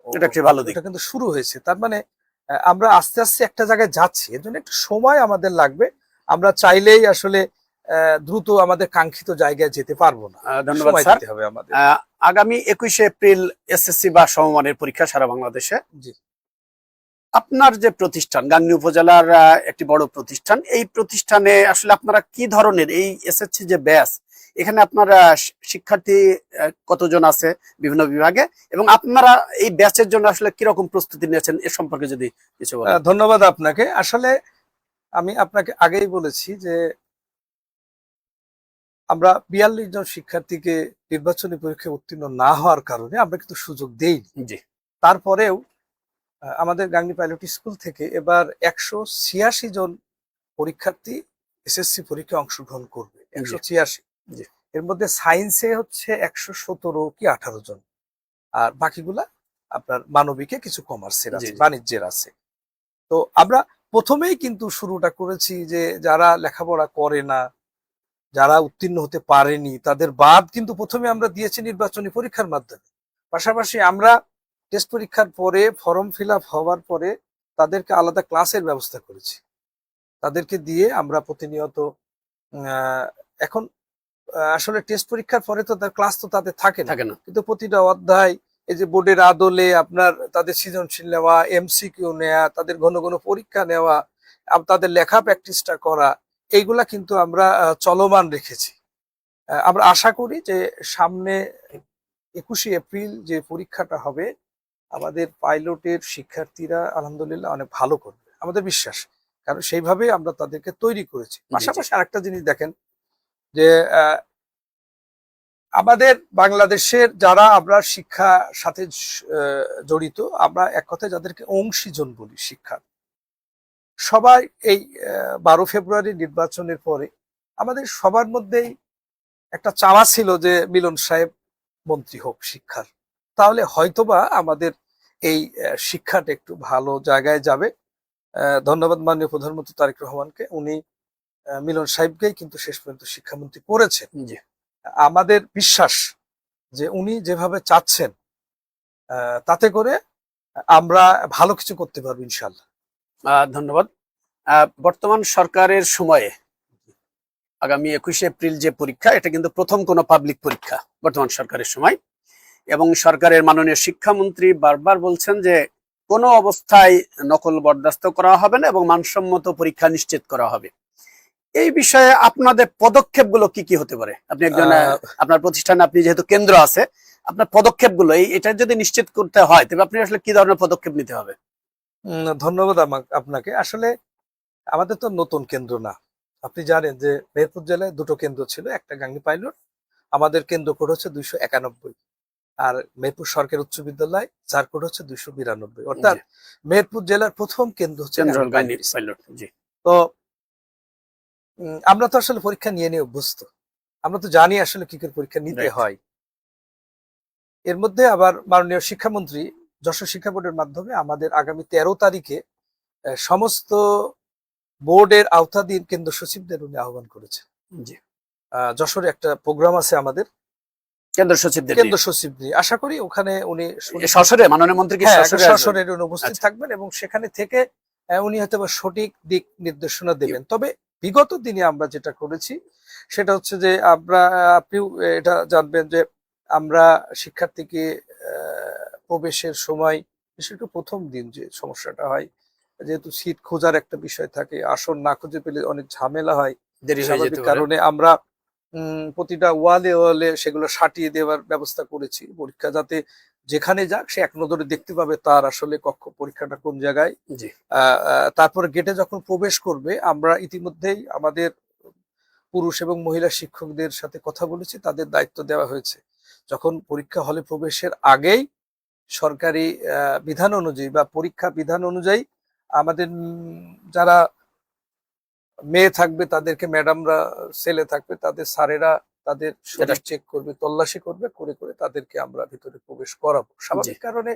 A: এটা কি ভালো দিক,
B: এটা কিন্তু শুরু হয়েছে। তার মানে আমরা আস্তে আস্তে একটা জায়গায় যাচ্ছি, এর জন্য একটু সময় আমাদের লাগবে, আমরা চাইলেই আসলে দ্রুত আমাদের কাঙ্ক্ষিত জায়গায় যেতে পারবো না।
A: ধন্যবাদ স্যার। আগামী 21শে এপ্রিল এসএসসি বা সমমানের পরীক্ষা সারা বাংলাদেশে।
B: জি,
A: আপনার যে প্রতিষ্ঠান গাংনী উপজেলার একটি বড় প্রতিষ্ঠান, এই প্রতিষ্ঠানে আসলে আপনারা কি ধরনের এই এসএসসি যে ব্যাচ, এখানে আপনার শিক্ষার্থী কতজন আছে বিভিন্ন বিভাগে, এবং আপনারা এই ব্যাচের জন্য আসলে কিরকম প্রস্তুতি নিয়েছেন এ সম্পর্কে যদি কিছু বলেন?
B: ধন্যবাদ আপনাকে। আসলে আমি আপনাকে আগেই বলেছি যে আমরা 42 জন শিক্ষার্থীকে নির্বাচনী পরীক্ষায় উত্তীর্ণ না হওয়ার কারণে আমরা কিন্তু সুযোগ দেইনি। তারপরেও আমাদের গাংনী পাইলট স্কুল থেকে এবার 186 জন পরীক্ষার্থী এসএসসি পরীক্ষায় অংশগ্রহণ করবে। 186।
A: জি।
B: এর মধ্যে সায়েন্সে হচ্ছে 117 কি 18 জন, আর বাকিগুলা আপনার মানবিকে, কিছু কমার্সের
A: জি,
B: আছে,
A: জি।
B: বাণিজ্যের আছে। তো আমরা প্রথমেই কিন্তু শুরুটা করেছি যে যারা লেখাপড়া করে না, যারা উত্তীর্ণ হতে পারেনি, তাদের বাদ কিন্তু প্রথমে আমরা দিয়েছি নির্বাচনী পরীক্ষার মাধ্যমে। পাশাপাশি আমরা টেস্ট পরীক্ষার পরে ফর্ম ফিল আপ হওয়ার পরে তাদেরকে আলাদা ক্লাসের ব্যবস্থা করেছি। তাদেরকে দিয়ে আমরা প্রতিনিয়ত এখন আসলে টেস্ট পরীক্ষার পরে তো তার ক্লাস তো তাদের থাকে না, কিন্তু প্রতিটা অধ্যায়, এই যে বোর্ডের আদলে আপনার তাদের সৃজনশীল নেওয়া, এমসিকিউ নেওয়া, তাদের ঘন ঘন পরীক্ষা নেওয়া, তাদের লেখা প্র্যাকটিসটা করা, এইগুলা কিন্তু আমরা চলমান রেখেছি। আমরা আশা করি যে সামনে 21শে এপ্রিল যে পরীক্ষাটা হবে, আমাদের পাইলটের শিক্ষার্থীরা আলহামদুলিল্লাহ অনেক ভালো করবে, আমাদের বিশ্বাস। কারণ সেইভাবে আমরা তাদেরকে তৈরি করেছি। পাশাপাশি আরেকটা জিনিস দেখেন যে আমাদের বাংলাদেশের যারা আমরা শিক্ষার সাথে জড়িত, আমরা এক কথায় যাদেরকে অংশীজন বলি শিক্ষা, সবাই এই 12 ফেব্রুয়ারি নির্বাচনের পরে আমাদের সবার মধ্যেই একটা চাওয়া ছিল যে মিলন সাহেব মন্ত্রী হোক শিক্ষার, তাহলে হয়তোবা আমাদের এই শিক্ষাটা একটু ভালো জায়গায় যাবে। ধন্যবাদ মাননীয় প্রধানমন্ত্রী তারেক রহমানকে, উনি মিলন সাহেবকেই কিন্তু শেষ পর্যন্ত শিক্ষামন্ত্রী করেছেন। আমাদের বিশ্বাস যে উনি যেভাবে চাচ্ছেন তাতে করে আমরা ভালো কিছু করতে পারবো ইনশাল্লাহ।
A: ধন্যবাদ। বর্তমান সরকারের সময়ে আগামী 21শে এপ্রিল যে পরীক্ষা, এটা কিন্তু প্রথম কোনো পাবলিক পরীক্ষা বর্তমান সরকারের সময়, এবং সরকারের মাননীয় শিক্ষামন্ত্রী বারবার বলছেন যে কোনো অবস্থায় নকল বরদাস্ত করা হবে না এবং মানসম্মত পরীক্ষা নিশ্চিত করা হবে। এই বিষয়ে আপনাদের পদক্ষেপগুলো কি কি হতে পারে? আপনি একজন, আপনার প্রতিষ্ঠানে আপনি যেহেতু কেন্দ্র আছে, আপনার পদক্ষেপগুলো এটা যদি নিশ্চিত করতে হয় তবে আপনি আসলে কি ধরনের পদক্ষেপ নিতে হবে?
B: ধন্যবাদ আপনাকে। আসলে আমাদের তো নতুন কেন্দ্র না, আপনি জানেন যে মেহেরপুর জেলায় দুটো কেন্দ্র ছিল, একটা গাংনী পাইলট, আমাদের কেন্দ্র কোড হচ্ছে 291, আর মেহেরপুর সরকারি উচ্চ বিদ্যালয় যার কোড হচ্ছে 292। অর্থাৎ মেহেরপুর জেলার প্রথম কেন্দ্র হচ্ছে গাংনী পাইলট। তো আমরা তো আসলে পরীক্ষা নিয়ে অভ্যস্ত, আমরা তো জানি আসলে কি করে পরীক্ষা নিতে হয়। এর মধ্যে আবার মাননীয় শিক্ষামন্ত্রী যশোর শিক্ষা বোর্ডের মাধ্যমে আমাদের আগামী 13 তারিখে সমস্ত বোর্ডের আওতাধীন কেন্দ্র সচিবদের উনি আহ্বান করেছেন। যশোরে একটা প্রোগ্রাম আছে আমাদের কেন্দ্র সচিব নিয়ে, আশা করি ওখানে উনি
A: মাননীয় মন্ত্রী
B: সশরীরে উপস্থিত থাকবেন এবং সেখানে থেকে উনি হয়তো সঠিক দিক নির্দেশনা দেবেন। তবে বিগত দিনে আমরা যেটা করেছি সেটা হচ্ছে যে আপনিও এটা জানবেন যে আমরা শিক্ষার্থীকে প্রবেশের সময়, বিশেষ করে প্রথম দিন যে সমস্যাটা হয়, যেহেতু সিট খোঁজার একটা বিষয় থাকে, আসন না খুঁজে পেলে অনেক ঝামেলা হয়, স্বাভাবিক কারণে আমরা প্রতিটা ওয়ালে সেগুলো সাটিয়ে দেওয়ার ব্যবস্থা করেছি। পরীক্ষা যাতে যেখানে যাক সে এক নজরে দেখতে পাবে তার আসলে কক্ষ পরীক্ষাটা কোন জায়গায়। তারপরে গেটে যখন প্রবেশ করবে, আমরা ইতিমধ্যেই আমাদের পুরুষ এবং মহিলা শিক্ষকদের সাথে কথা বলেছি, তাদের দায়িত্ব দেওয়া হয়েছে যখন পরীক্ষা হলে প্রবেশের আগেই সরকারি বিধান অনুযায়ী বা পরীক্ষা বিধান অনুযায়ী আমাদের যারা মেয়ে থাকবে তাদেরকে ম্যাডামরা, ছেলে থাকবে তাদের স্যারেরা তাদের শরীর চেক করবে, তল্লাশি করবে, করে করে তাদেরকে আমরা ভিতরে প্রবেশ করাবো। স্বাভাবিক কারণে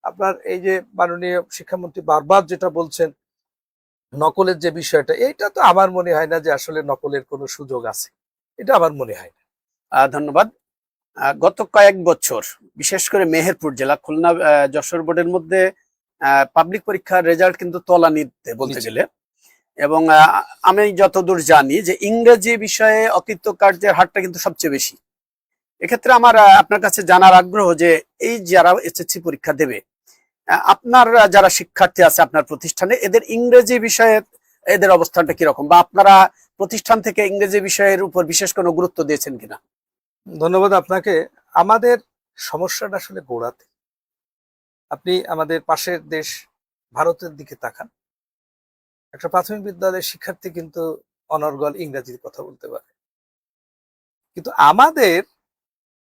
B: আপনার এই যে মাননীয় শিক্ষামন্ত্রী বারবার যেটা বলছেন নকলের যে বিষয়টা, এটা তো আমার মনে হয় না যে আসলে নকলের কোনো সুযোগ আছে, এটা আমার মনে হয় না।
A: ধন্যবাদ। গত কয়েক বছর বিশেষ করে মেহেরপুর জেলা, খুলনা, যশোর বোর্ডের মধ্যে পাবলিক পরীক্ষার রেজাল্ট কিন্তু তলানিতে বলতে গেলে, এবং আমি যতদূর জানি যে ইংরেজি বিষয়ে অকৃতকার্যের হারটা কিন্তু সবচেয়ে বেশি। এক্ষেত্রে আমার আপনার কাছে জানার আগ্রহ যে এই যারা এসএসসি পরীক্ষা দেবে, আপনার যারা শিক্ষার্থী আছে আপনার প্রতিষ্ঠানে, এদের ইংরেজি বিষয়ে এদের অবস্থানটা কিরকম, বা আপনারা প্রতিষ্ঠান থেকে ইংরেজি বিষয়ের উপর বিশেষ কোনো গুরুত্ব দিয়েছেন কিনা?
B: ধন্যবাদ আপনাকে। আমাদের সমস্যাটা আসলে গোড়াতে। আপনি আমাদের পাশের দেশ ভারতের দিকে তাকান, একটা প্রাথমিক বিদ্যালয়ের শিক্ষার্থী কিন্তু অনর্গল ইংরেজির কথা বলতে পারে, কিন্তু আমাদের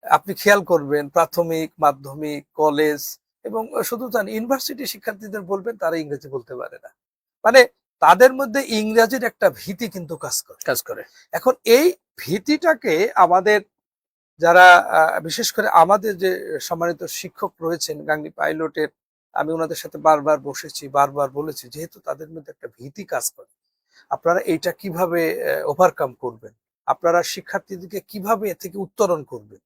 B: আপনি খেয়াল করবেন প্রাথমিক, মাধ্যমিক, কলেজ এবং শুধু তা ইউনিভার্সিটি শিক্ষার্থীদের বলবেন তারা ইংরেজি বলতে পারে না, মানে তাদের মধ্যে ইংরেজির একটা ভীতি কিন্তু কাজ করে। এখন এই ভীতিটাকে আমাদের যারা বিশেষ করে আমাদের যে সম্মানিত শিক্ষক রয়েছেন গাংনী পাইলটের, আমি ওনাদের সাথে বারবার বসেছি, বারবার বলেছি, যেহেতু তাদের মধ্যে একটা ভীতি কাজ করে, আপনারা এইটা কিভাবে ওভারকাম করবেন, আপনারা শিক্ষার্থীদেরকে কিভাবে এ থেকে উত্তরণ করবেন।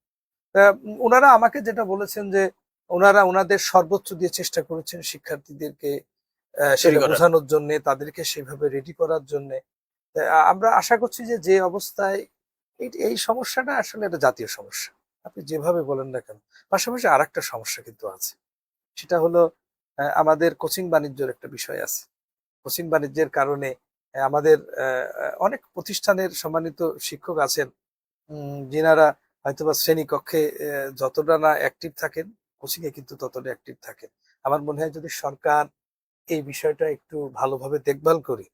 B: ওনারা আমাকে যেটা বলেছেন যে ওনারা ওনাদের সর্বোচ্চ দিয়ে চেষ্টা করেছেন শিক্ষার্থীদেরকে সেটা বোঝানোর জন্য, তাদেরকে সেভাবে রেডি করার জন্য। আমরা আশা করছি যে যে অবস্থায় এই সমস্যাটা আসলে একটা জাতীয় সমস্যা, আপনি যেভাবে বলেন না কেন। পাশাপাশি আর একটা সমস্যা কিন্তু আছে, সেটা হলো আমাদের কোচিং বাণিজ্যের একটা বিষয় আছে। কোচিং বাণিজ্যের কারণে আমাদের অনেক প্রতিষ্ঠানের সম্মানিত শিক্ষক আছেন যিনারা হয়তোবা শ্রেণীকক্ষে যতটা না অ্যাক্টিভ থাকেন, কোচিং এ কিন্তু ততটা অ্যাক্টিভ থাকেন। আমার মনে হয় যদি সরকার এই বিষয়টা একটু ভালোভাবে দেখভাল করে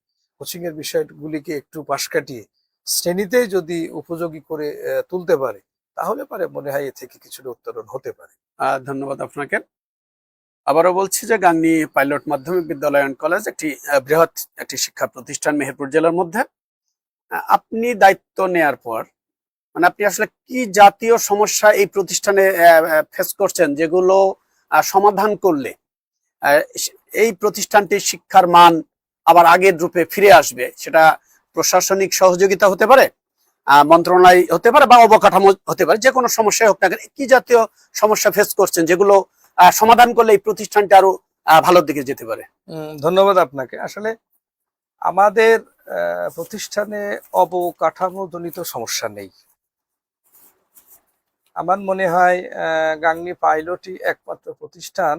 B: কোচিং এর বিষয়গুলিকে একটু পাশ কাটিয়ে শ্রেণীতেই যদি উপযোগী করে তুলতে পারে, তাহলে পারে মনে হয় এ থেকে কিছুটা উত্তরণ হতে পারে।
A: ধন্যবাদ আপনাকে। আবারও বলছি যে গাংনী পাইলট মাধ্যমিক বিদ্যালয় অ্যান্ড কলেজ একটি বৃহৎ একটি শিক্ষা প্রতিষ্ঠান মেহেরপুর জেলার মধ্যে। আপনি দায়িত্ব নেয়ার পর মানে আপনি আসলে কি জাতীয় সমস্যা এই প্রতিষ্ঠানে ফেস করছেন, যেগুলো সমাধান করলে এই প্রতিষ্ঠানটির শিক্ষার মান আবার আগের রূপে ফিরে আসবে? সেটা প্রশাসনিক সহযোগিতা হতে পারে, মন্ত্রণালয় হতে পারে, বা অবকাঠামো হতে পারে, যে কোনো সমস্যায় হোক না কেন। কি জাতীয় সমস্যা ফেস করছেন যেগুলো সমাধান করলে এই প্রতিষ্ঠানটি আরো ভালোর দিকে যেতে পারে?
B: ধন্যবাদ আপনাকে। আসলে আমাদের প্রতিষ্ঠানে অবকাঠামোজনিত সমস্যা নেই। আমার মনে হয় গাংনী পাইলটই একমাত্র প্রতিষ্ঠান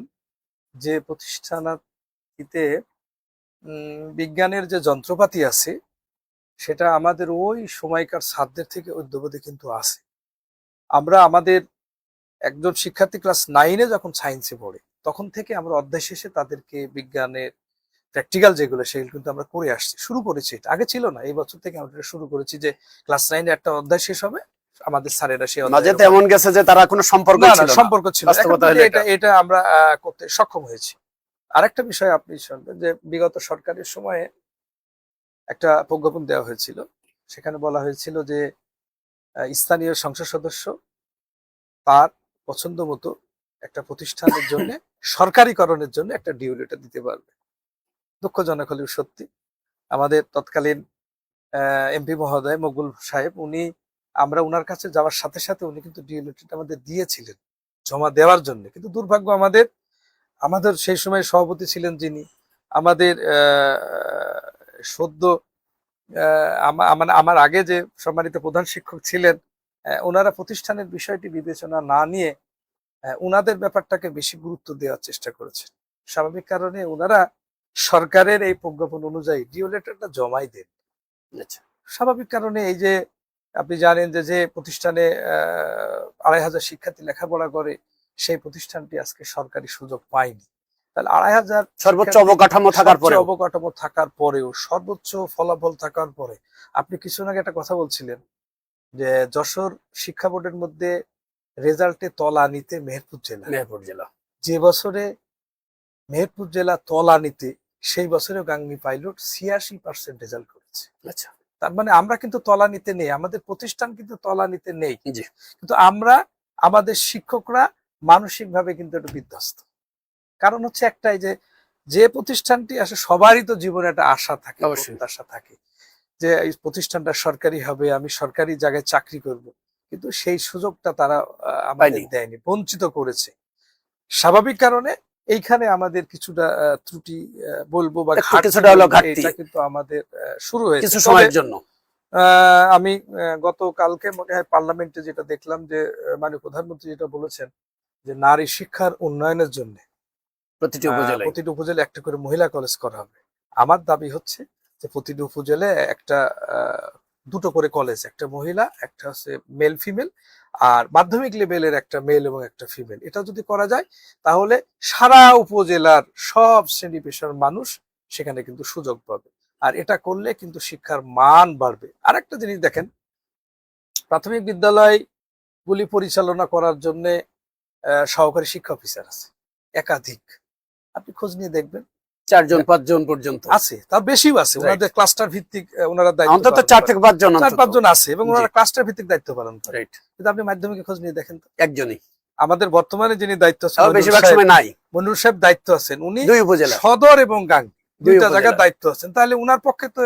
B: যে প্রতিষ্ঠানটিতে বিজ্ঞানের যে যন্ত্রপাতি আছে সেটা আমাদের ওই সময়কার ছাত্রদের থেকে অদ্যাবধি কিন্তু আছে। আমরা আমাদের একজন শিক্ষার্থী ক্লাস 9-এ যখন সায়েন্সে পড়ে তখন থেকে আমরা অধ্যায় শেষে তাদেরকে বিজ্ঞানের প্র্যাকটিক্যাল যেগুলো সেগুলো কিন্তু আমরা করে আসছি, শুরু করেছি। এটা আগে ছিল না, এই বছর থেকে আমরা শুরু করেছি যে ক্লাস 9-এ একটা অধ্যায় শেষ হবে, আমাদের স্যারেরা সেই
A: মাঝেতে এমন গেছে যে তারা কোনো সম্পর্ক ছিল না,
B: সম্পর্ক ছিল এটা আমরা করতে সক্ষম হয়েছি। আরেকটা বিষয় আপনি শুনবেন যে বিগত সরকারের সময়ে একটা প্রজ্ঞাপন দেওয়া হয়েছিল, সেখানে বলা হয়েছিল যে স্থানীয় সংসদ সদস্য তার পছন্দ মতো একটা প্রতিষ্ঠানের জন্য সরকারিকরণের জন্য একটা ডিউ লেটার দিতে পারবে। দুঃখজনক হলেও সত্যি, আমাদের তৎকালীন এমপি মহোদয় মকবুল সাহেব আমরা উনার কাছে যাওয়ার সাথে সাথে উনি কিন্তু ডিউ লেটারটা আমাদের দিয়েছিলেন জমা দেওয়ার জন্য। কিন্তু দুর্ভাগ্য আমাদের সেই সময় সভাপতি ছিলেন যিনি, আমাদের সদ্য আমার আগে যে সম্মানিত প্রধান শিক্ষক ছিলেন, ওনারা প্রতিষ্ঠানের বিষয়টি বিবেচনা না নিয়ে ওনাদের ব্যাপারটাকে বেশি গুরুত্ব দেওয়ার চেষ্টা করেছেন। স্বাভাবিক কারণে ওনারা সরকারের এই প্রজ্ঞাপন অনুযায়ী ডিউ লেটারটা জমাই দেন। স্বাভাবিক কারণে এই যে আপনি জানেন যে যে প্রতিষ্ঠানে ২৫০০ শিক্ষার্থী লেখাপড়া করে সেই প্রতিষ্ঠানটি আজকে সরকারি সুযোগ পায়নি। তাহলে ২৫০০
A: সর্বোচ্চ অবকাঠামো
B: থাকার পরেও সর্বোচ্চ ফলাফল থাকার পরে, আপনি কিছুদিন আগে একটা কথা বলছিলেন যে যশোর শিক্ষা বোর্ডের মধ্যে রেজাল্টে তলানিতে মেহেরপুর জেলা, যে বছরে মেহেরপুর জেলা তলানিতে সেই বছরে গাংনী পাইলট ৮৬% রেজাল্ট করেছে।
A: আচ্ছা,
B: তার মানে আমরা কিন্তু তলানিতে নেই, আমাদের প্রতিষ্ঠান কিন্তু তলানিতে নেই, কিন্তু আমাদের শিক্ষকরা মানসিকভাবে কিন্তু একটু বিধ্বস্ত। কারণ হচ্ছে একটাই যে প্রতিষ্ঠানটি আসলে সবারই তো জীবনে একটা আশা থাকে, প্রত্যাশা থাকে যে এই প্রতিষ্ঠানটা সরকারি হবে, আমি সরকারি জায়গায় চাকরি করব, কিন্তু সেই সুযোগটা তারা আমাদের দেয়নি, বঞ্চিত করেছে। স্বাভাবিক কারণে এইখানে আমাদের কিছুটা ত্রুটি বলবো বা এটা কিন্তু আমাদের শুরু হয়েছে কিছু সময়ের জন্য। আমি গতকালকে মনে হয় পার্লামেন্টে যেটা দেখলাম যে মাননীয় প্রধানমন্ত্রী যেটা বলেছেন যে নারী শিক্ষার উন্নয়নের জন্য প্রতিটি উপজেলায় একটা করে মহিলা কলেজ করা হবে। আমার দাবি হচ্ছে যে প্রতিটি উপজেলায় দুটো করে কলেজ, একটা মহিলা, একটা হচ্ছে মেল ফিমেল, আর মাধ্যমিক লেভেলের একটা মেল এবং একটা ফিমেল। এটা যদি করা যায় তাহলে সারা উপজেলার সব শ্রেণী পেশার মানুষ সেখানে কিন্তু সুযোগ পাবে, আর এটা করলে কিন্তু শিক্ষার মান বাড়বে। আর একটা জিনিস দেখেন, প্রাথমিক বিদ্যালয়গুলি পরিচালনা করার জন্য সহকারী শিক্ষা অফিসার আছে, একাধিক, আপনি খোঁজ নিয়ে দেখবেন
A: 4 জন 5 জন পর্যন্ত
B: আছে, তার বেশিও আছে।
A: Right.
B: ওনাদের ক্লাস্টার ভিত্তিক ওনারা দায়িত্ব
A: অন্তত
B: পালন
A: 4
B: করেন।
A: থেকে 5 জন
B: 4-5 জন আছে এবং
A: জি।
B: ওনারা ক্লাস্টার ভিত্তিক দায়িত্ব পালন করে।
A: রাইট,
B: কিন্তু আপনি মাধ্যমিকে খোঁজ নিয়ে দেখেন তো,
A: একজনই,
B: আমাদের বর্তমানে যিনি দায়িত্ব আছেন
A: বেশিরভাগ সময় নাই,
B: মনিরুল সাহেব দায়িত্ব আছেন, উনি
A: 2 উপজেলা,
B: সদর এবং গাংনী দুইটা
A: উপজেলা।
B: জায়গার দায়িত্ব আছেন। তাহলে উনার পক্ষে তো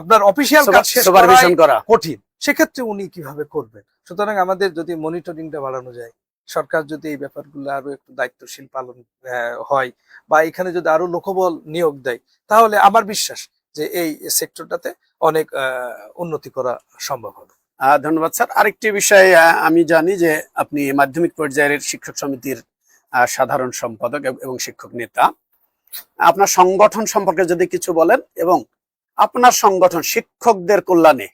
B: আপনার অফিসিয়াল কাজ শেষ
A: সুপারভিশন করা
B: কঠিন, সেক্ষেত্রে উনি কিভাবে করবেন? সুতরাং আমাদের যদি মনিটরিংটা বাড়ানো যায়, সরকার যদি এই ব্যাপারগুলো আরো একটু দায়িত্বশীল পালন হয়, বা এখানে যদি আরো লোকবল নিয়োগ দেয়, তাহলে আমার বিশ্বাস যে এই সেক্টরটাতে অনেক উন্নতি করা সম্ভব হবে।
A: ধন্যবাদ স্যার। আরেকটি বিষয়, আমি জানি যে আপনি মাধ্যমিক পর্যায়ের শিক্ষক সমিতির সাধারণ সম্পাদক এবং শিক্ষক নেতা। আপনার সংগঠন সম্পর্কে যদি কিছু বলেন, এবং আপনার সংগঠন শিক্ষকদের কল্যাণে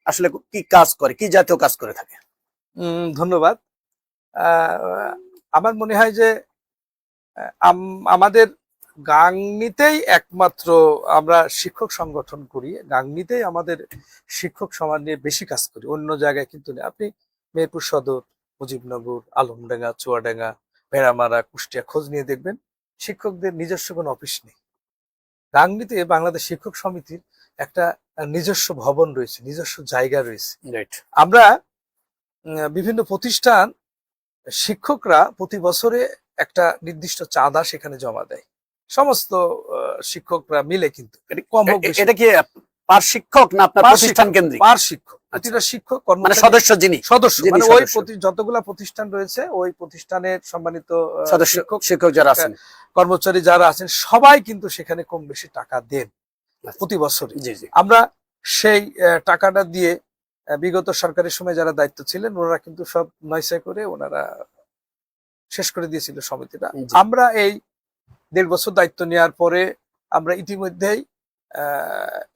A: আসলে কি কাজ করে, কি জাতীয় কাজ করে থাকে?
B: ধন্যবাদ। আমার মনে হয় যে আমাদের গাংনীতেই একমাত্র আমরা শিক্ষক সংগঠন করি, গাংনীতেই আমাদের শিক্ষক সমাজ নিয়ে বেশি কাজ করি, অন্য জায়গায় কিন্তু নেই। আপনি মেহেরপুর সদর, মুজিবনগর, আলমডাঙ্গা, চুয়াডাঙ্গা, ভেড়ামারা, কুষ্টিয়া খোঁজ নিয়ে দেখবেন শিক্ষকদের নিজস্ব কোনো অফিস নেই। গাংনীতে বাংলাদেশ শিক্ষক সমিতির একটা নিজস্ব ভবন রয়েছে, নিজস্ব জায়গা রয়েছে। আমরা বিভিন্ন প্রতিষ্ঠান, শিক্ষকরা প্রতি বছরে একটা নির্দিষ্ট চাঁদা সেখানে জমা দেয়, সমস্ত শিক্ষকরা মিলে। কিন্তু কম হোক বেশি,
A: এটা কি পার শিক্ষক না আপনার প্রতিষ্ঠান কেন্দ্রিক?
B: পার শিক্ষক, প্রতিটা শিক্ষক
A: মানে সদস্য, যিনি
B: সদস্য, মানে ওই
A: সদস্য।
B: যতগুলা প্রতিষ্ঠান রয়েছে ওই প্রতিষ্ঠানের সম্মানিত
A: সদস্য শিক্ষক যারা আছেন,
B: কর্মচারী যারা আছেন, সবাই কিন্তু সেখানে কম বেশি টাকা দেন প্রতি বছরে।
A: জি জি।
B: আমরা সেই টাকাটা দিয়ে বিগত সরকারের সময় যারা দায়িত্ব ছিলেন ওনারা কিন্তু সব নয়সা করে ওনারা শেষ করে দিয়েছিল সমিতিটা। আমরা এই 1.5 বছর দায়িত্ব নেওয়ার পরে আমরা ইতিমধ্যেই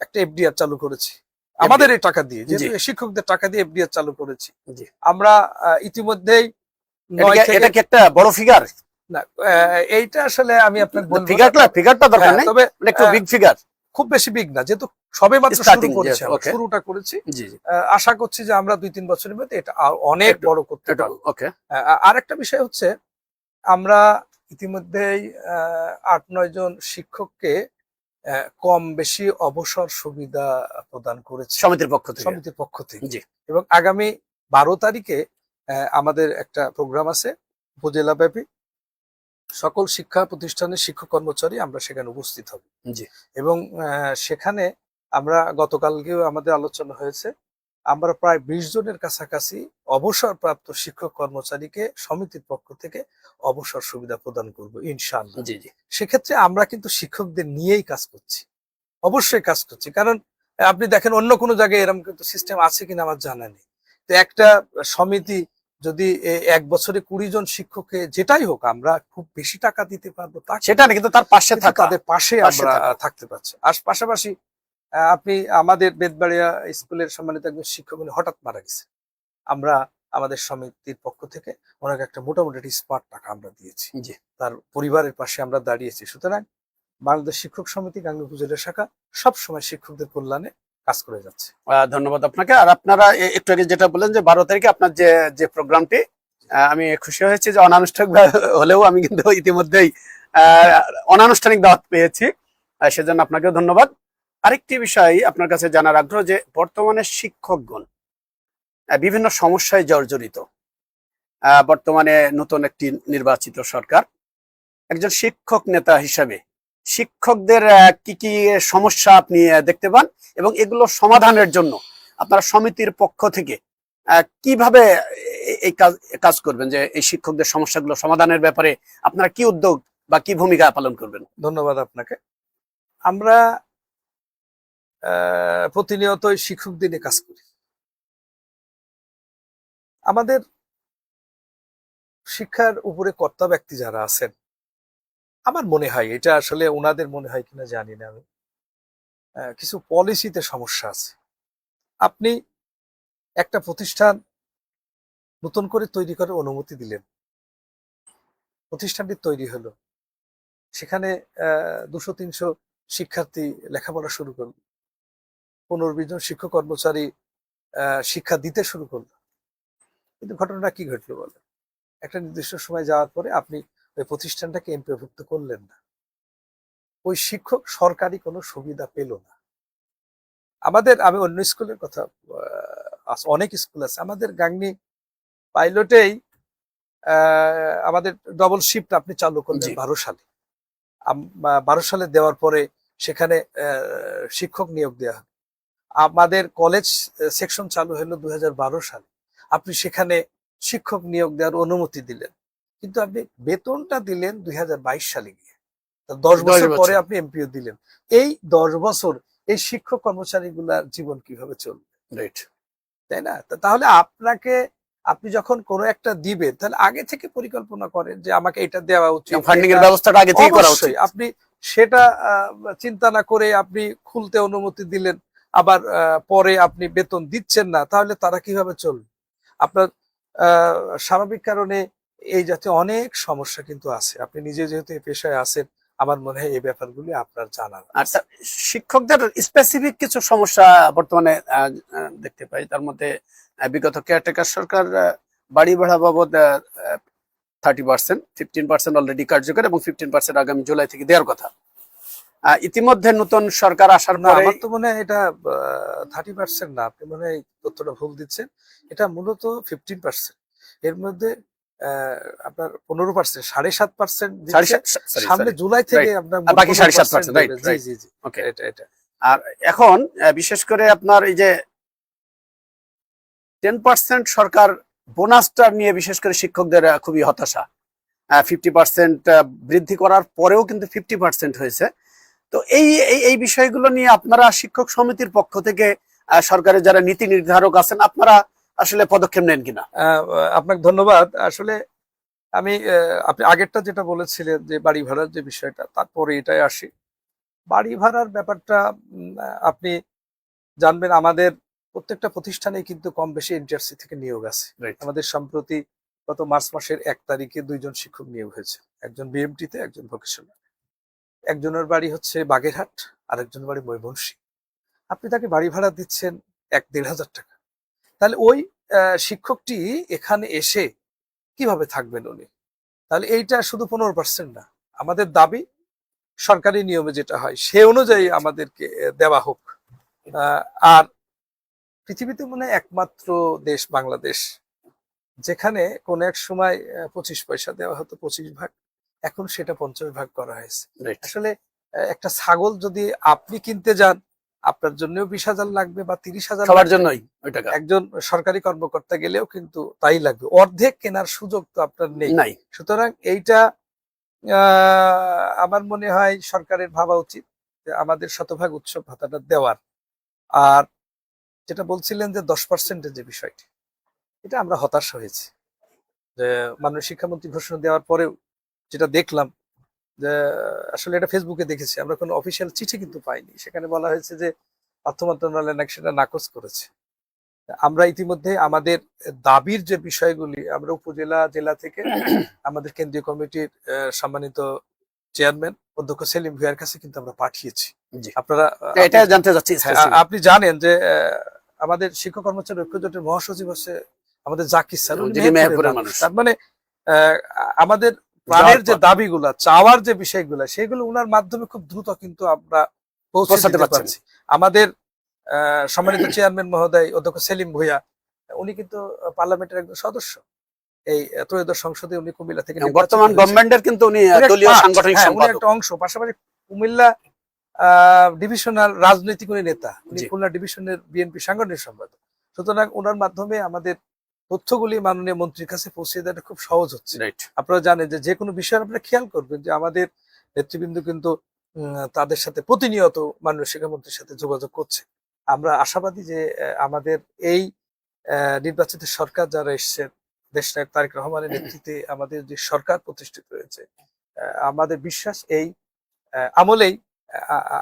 B: একটা এফডিআর চালু করেছি, আমাদের এই টাকা দিয়ে, যেহেতু শিক্ষকদের টাকা দিয়ে এফডিআর চালু করেছি। আমরা ইতিমধ্যেই
A: এটা কি একটা বড় ফিগার
B: না, এইটা আসলে আমি আপনাকে বলবো,
A: ফিগারটা দরকার নেই, তবে একটু বিগ ফিগার,
B: খুব বেশি বিগ না, যেহেতু সবে মাত্র শুরুটা করেছি। আশা করছি যে আমরা 2-3 বছরের মধ্যে এটা অনেক বড় করতে পারবো। আর একটা বিষয় হচ্ছে, আমরা ইতিমধ্যেই 8-9 জন শিক্ষককে কম বেশি অবসর সুবিধা প্রদান করেছে সমিতির পক্ষ থেকে। এবং আগামী 12 তারিখে আমাদের একটা প্রোগ্রাম আছে উপজেলা ব্যাপী, সকল শিক্ষা প্রতিষ্ঠানের শিক্ষক কর্মচারী আমরা সেখানে উপস্থিত হব। এবং সেখানে আমরা গতকালকেও আমাদের আলোচনা হয়েছে, আমরা প্রায় 20 জনের কাছাকাছি অবসরপ্রাপ্ত শিক্ষক কর্মচারীকে সমিতির পক্ষ থেকে অবসর সুবিধা প্রদান করব ইনশাআল্লাহ। সেক্ষেত্রে আমরা কিন্তু শিক্ষকদের নিয়েই কাজ করছি, অবশ্যই কাজ করছি। কারণ আপনি দেখেন অন্য কোনো জায়গায় এরকম কিন্তু সিস্টেম আছে কিনা আমার জানা নেই। তো একটা সমিতি যদি 1 বছরে 20 জন শিক্ষককে যেটাই হোক আমরা খুব বেশি টাকা দিতে পারবো সেটা না, কিন্তু তার পাশে তাদের পাশে আমরা থাকতে পারছি। আর পাশাপাশি আপনি আমাদের বেদবাড়িয়া স্কুলের সম্মানিত একজন শিক্ষক হঠাৎ মারা গেছে, আমরা আমাদের সমিতির পক্ষ থেকে ওনাকে একটা মোটামুটি স্মার্ট টাকা আমরা দিয়েছি, তার পরিবারের পাশে আমরা দাঁড়িয়েছি। সুতরাং বাংলাদেশ শিক্ষক সমিতি গাংনী উপজেলা শাখা সবসময় শিক্ষকদের কল্যাণে কাজ করে যাচ্ছে।
A: ধন্যবাদ আপনাকে। আর আপনারা একটু আগে যেটা বললেন যে 12 তারিখে আপনার যে প্রোগ্রামটি, আমি খুশি হয়েছি যে অনানুষ্ঠানিক হলেও আমি কিন্তু ইতিমধ্যেই অনানুষ্ঠানিক দাওয়াত পেয়েছি, সেজন্য আপনাকেও ধন্যবাদ। আরেকটি বিষয় আপনার কাছে জানার আগ্রহ, যে বর্তমানে শিক্ষকগণ বিভিন্ন সমস্যায় জর্জরিত। বর্তমানে নতুন একটি নির্বাচিত সরকার, একজন শিক্ষক নেতা হিসাবে শিক্ষকদের কি কি সমস্যা আপনি দেখতে পান, এবং এগুলো সমাধানের জন্য আপনারা সমিতির পক্ষ থেকে কিভাবে এই কাজ করবেন, যে এই শিক্ষকদের সমস্যাগুলো সমাধানের ব্যাপারে আপনারা কি উদ্যোগ বা কি ভূমিকা পালন করবেন?
B: ধন্যবাদ আপনাকে। আমরা প্রতিনিয়ত শিক্ষকদের নিয়ে কাজ করি। আমাদের শিক্ষার উপরে কর্তা ব্যক্তি যারা আছেন, আমার মনে হয়, এটা আসলে ওনাদের মনে হয় কিনা জানি না আমি, কিছু পলিসিতে সমস্যা আছে। আপনি একটা প্রতিষ্ঠান নতুন করে তৈরি করার অনুমতি দিলেন, প্রতিষ্ঠানটি তৈরি হলো, সেখানে 200-300 শিক্ষার্থী লেখাপড়া শুরু করলো, 15-20 জন শিক্ষক কর্মচারী শিক্ষা দিতে শুরু করলো, কিন্তু ঘটনাটা কি ঘটলো বলে? একটা নির্দিষ্ট সময় যাওয়ার পরে আপনি ওই প্রতিষ্ঠানটাকে এমপিওভুক্ত করলেন না, ওই শিক্ষক সরকারি কোনো সুবিধা পেল না। আমি অন্য স্কুলের কথা অনেক স্কুল আছে, আমাদের গাংনী পাইলটেই আমাদের ডবল শিফট আপনি চালু করলেন 12 সালে। 12 সালে দেওয়ার পরে সেখানে শিক্ষক নিয়োগ দেওয়া হয়। আমাদের কলেজ সেকশন চালু হলো 2012 সালে, আপনি সেখানে শিক্ষক নিয়োগ দেওয়ার অনুমতি দিলেন, কিন্তু আপনি বেতনটা দিলেন 2022 সালে গিয়ে। 10 বছর পরে আপনি এমপিও দিলেন। এই 10 বছর এই শিক্ষক কর্মচারীগুলার জীবন কিভাবে চলবে, তাই না? তাহলে আপনি যখন কোনো একটা দিবেন, তাহলে আগে থেকে পরিকল্পনা করেন যে আমাকে এটা দেওয়া উচিত,
A: ফান্ডিং এর ব্যবস্থাটা আগে থেকে করা উচিত।
B: আপনি সেটা চিন্তা না করে আপনি খুলতে অনুমতি দিলেন, আবার পরে আপনি বেতন দিচ্ছেন না, তাহলে তারা কিভাবে চলবে? আপনার স্বাভাবিক কারণে এই জাতীয় অনেক সমস্যা কিন্তু আছে। আপনি নিজে যেহেতু এই পেশায় আছেন, আমার মনে হয় এই ব্যাপারগুলি আপনার জানা।
A: আচ্ছা, শিক্ষকদের স্পেসিফিক কিছু সমস্যা বর্তমানে দেখতে পাই। তার মধ্যে বিগত কেয়ারটেকার সরকার বাড়ি ভাড়া বাবদ 30%, 15% অলরেডি কার্যকর এবং 15% আগামী জুলাই থেকে দেওয়ার কথা। ইতিমধ্যে নতুন সরকার আসার পরে
B: আমার তো মনে হয় এটা 30% না, আপনি মনে হয় তথ্যটা ভুল দিচ্ছেন। এটা মূলত 15%। এর মধ্যে আপনার 15%, 7.5% সামনে জুলাই থেকে আপনার
A: বাকি 7.5%, রাইট?
B: জি জি জি,
A: ওকে।
B: এটা
A: আর এখন বিশেষ করে আপনার এই যে 10% সরকার বোনাসটা নিয়ে বিশেষ করে শিক্ষকদের খুবই হতাশা। 50% বৃদ্ধি করার পরেও কিন্তু 50% হয়েছে। তো এই বিষয়গুলো নিয়ে আপনারা শিক্ষক সমিতির পক্ষ থেকে সরকারের যারা নীতি নির্ধারক আছেন, আপনারা আসলে পদক্ষেপ নেন কিনা?
B: আপনাকে ধন্যবাদ। আসলে আপনি আগেরটা যেটা বলেছিলেন যে বাড়ি ভাড়ার যে বিষয়টা, তারপরে এটাই আসি। বাড়ি ভাড়ার ব্যাপারটা আপনি জানবেন, আমাদের প্রত্যেকটা প্রতিষ্ঠানে কিন্তু কম বেশি এনটিআরসি থেকে নিয়োগ আছে। আমাদের সম্প্রতি গত মার্চ মাসের 1 তারিখে 2 জন শিক্ষক নিয়োগ হয়েছে, একজন বিএমটিতে, একজন ভোকেশনাল। একজনের বাড়ি হচ্ছে বাগেরহাট, আরেকজন বাড়ি ময়মনসিংহ। আপনি তাকে বাড়ি ভাড়া দিচ্ছেন 1-1.5 টাকা। তাহলে ওই শিক্ষকটি এখানে এসে কিভাবে থাকবেন উনি? তাহলে এইটা শুধু 15% না, আমাদের দাবি সরকারি নিয়মে যেটা হয় সে অনুযায়ী আমাদেরকে দেওয়া হোক। আর পৃথিবীতে মনে হয় একমাত্র দেশ বাংলাদেশ যেখানে কোন এক সময় 25 পয়সা দেওয়া হতো 25 ভাগ, এখন সেটা 50 ভাগ করা হয়েছে। আসলে একটা ছাগল যদি আপনি কিনতে যান, আপনার জন্যও 20,000 লাগবে বা 30,000,
A: সবার জন্যই ওই টাকা।
B: একজন সরকারি কর্মকর্তা গেলেও কিন্তু তাই লাগবে, অর্ধেক কেনার সুযোগ তো আপনার নেই। সুতরাং এইটা আমার মনে হয় সরকারের ভাবা উচিত যে আমাদের শতভাগ উৎসব ভাতাটা দেওয়ার। আর যেটা বলছিলেন যে 10%-এর যে বিষয়টি, এটা আমরা হতাশ হয়েছি যে মাননীয় শিক্ষামন্ত্রী ঘোষণা দেওয়ার পরেও যেটা দেখলাম যে আসলে এটা ফেসবুকে দেখেছি, আমরা কোনো অফিসিয়াল চিঠি কিন্তু পাইনি। সেখানে বলা হয়েছে যে অর্থ মন্ত্রণালয় নাকি সেটা নাকচ করেছে। আমরা ইতিমধ্যে আমাদের দাবির যে বিষয়গুলি আমরা উপজেলা, জেলা থেকে আমাদের কেন্দ্রীয় কমিটির সম্মানিত চেয়ারম্যান অধ্যক্ষ সেলিম ভুঁইয়ার কাছে কিন্তু আমরা পাঠিয়েছি। আপনারা
A: এটা জানতে চাচ্ছি।
B: আপনি জানেন যে আমাদের শিক্ষক কর্মচারী ঐক্য জোটের মহাসচিব হচ্ছে আমাদের জাকির স্যার, তার মানে আমাদের প্রাণের যে দাবিগুলা, চাওয়ার যে বিষয়গুলা, সেগুলো উনার মাধ্যমে খুব দ্রুত কিন্তু আমরা পৌঁছাতে পারছি। আমাদের সম্মানিত চেয়ারম্যান মহোদয় অধ্যক্ষ সেলিম ভুঁইয়া, উনি কিন্তু পার্লামেন্টের একজন সদস্য, এই ত্রয়োদশ সংসদে উনি কুমিল্লা থেকে
A: বর্তমান গভর্নমেন্টের কিন্তু উনি দলীয় সাংগঠনিক সম্পাদক,
B: একটা অংশ। পাশাপাশি কুমিল্লা ডিভিশনাল রাজনৈতিক উনি নেতা, উনি খুলনা ডিভিশনের বিএনপি সাংগঠনিক সম্পাদক। সুতরাং ওনার মাধ্যমে আমাদের তথ্যগুলি মাননীয় মন্ত্রীর কাছে পৌঁছে দেওয়াটা খুব সহজ হচ্ছে। আপনারা জানেন যে কোনো বিষয়ে আপনারা খেয়াল করবেন যে আমাদের নেতৃবৃন্দ কিন্তু তাদের সাথে প্রতিনিয়ত মাননীয় শিক্ষামন্ত্রীর সাথে যোগাযোগ করছে। আমরা আশাবাদী যে আমাদের এই নির্বাচিত সরকার যারা এসছেন, দেশনায়ক তারেক রহমানের নেতৃত্বে আমাদের যে সরকার প্রতিষ্ঠিত হয়েছে, আমাদের বিশ্বাস এই আমলেই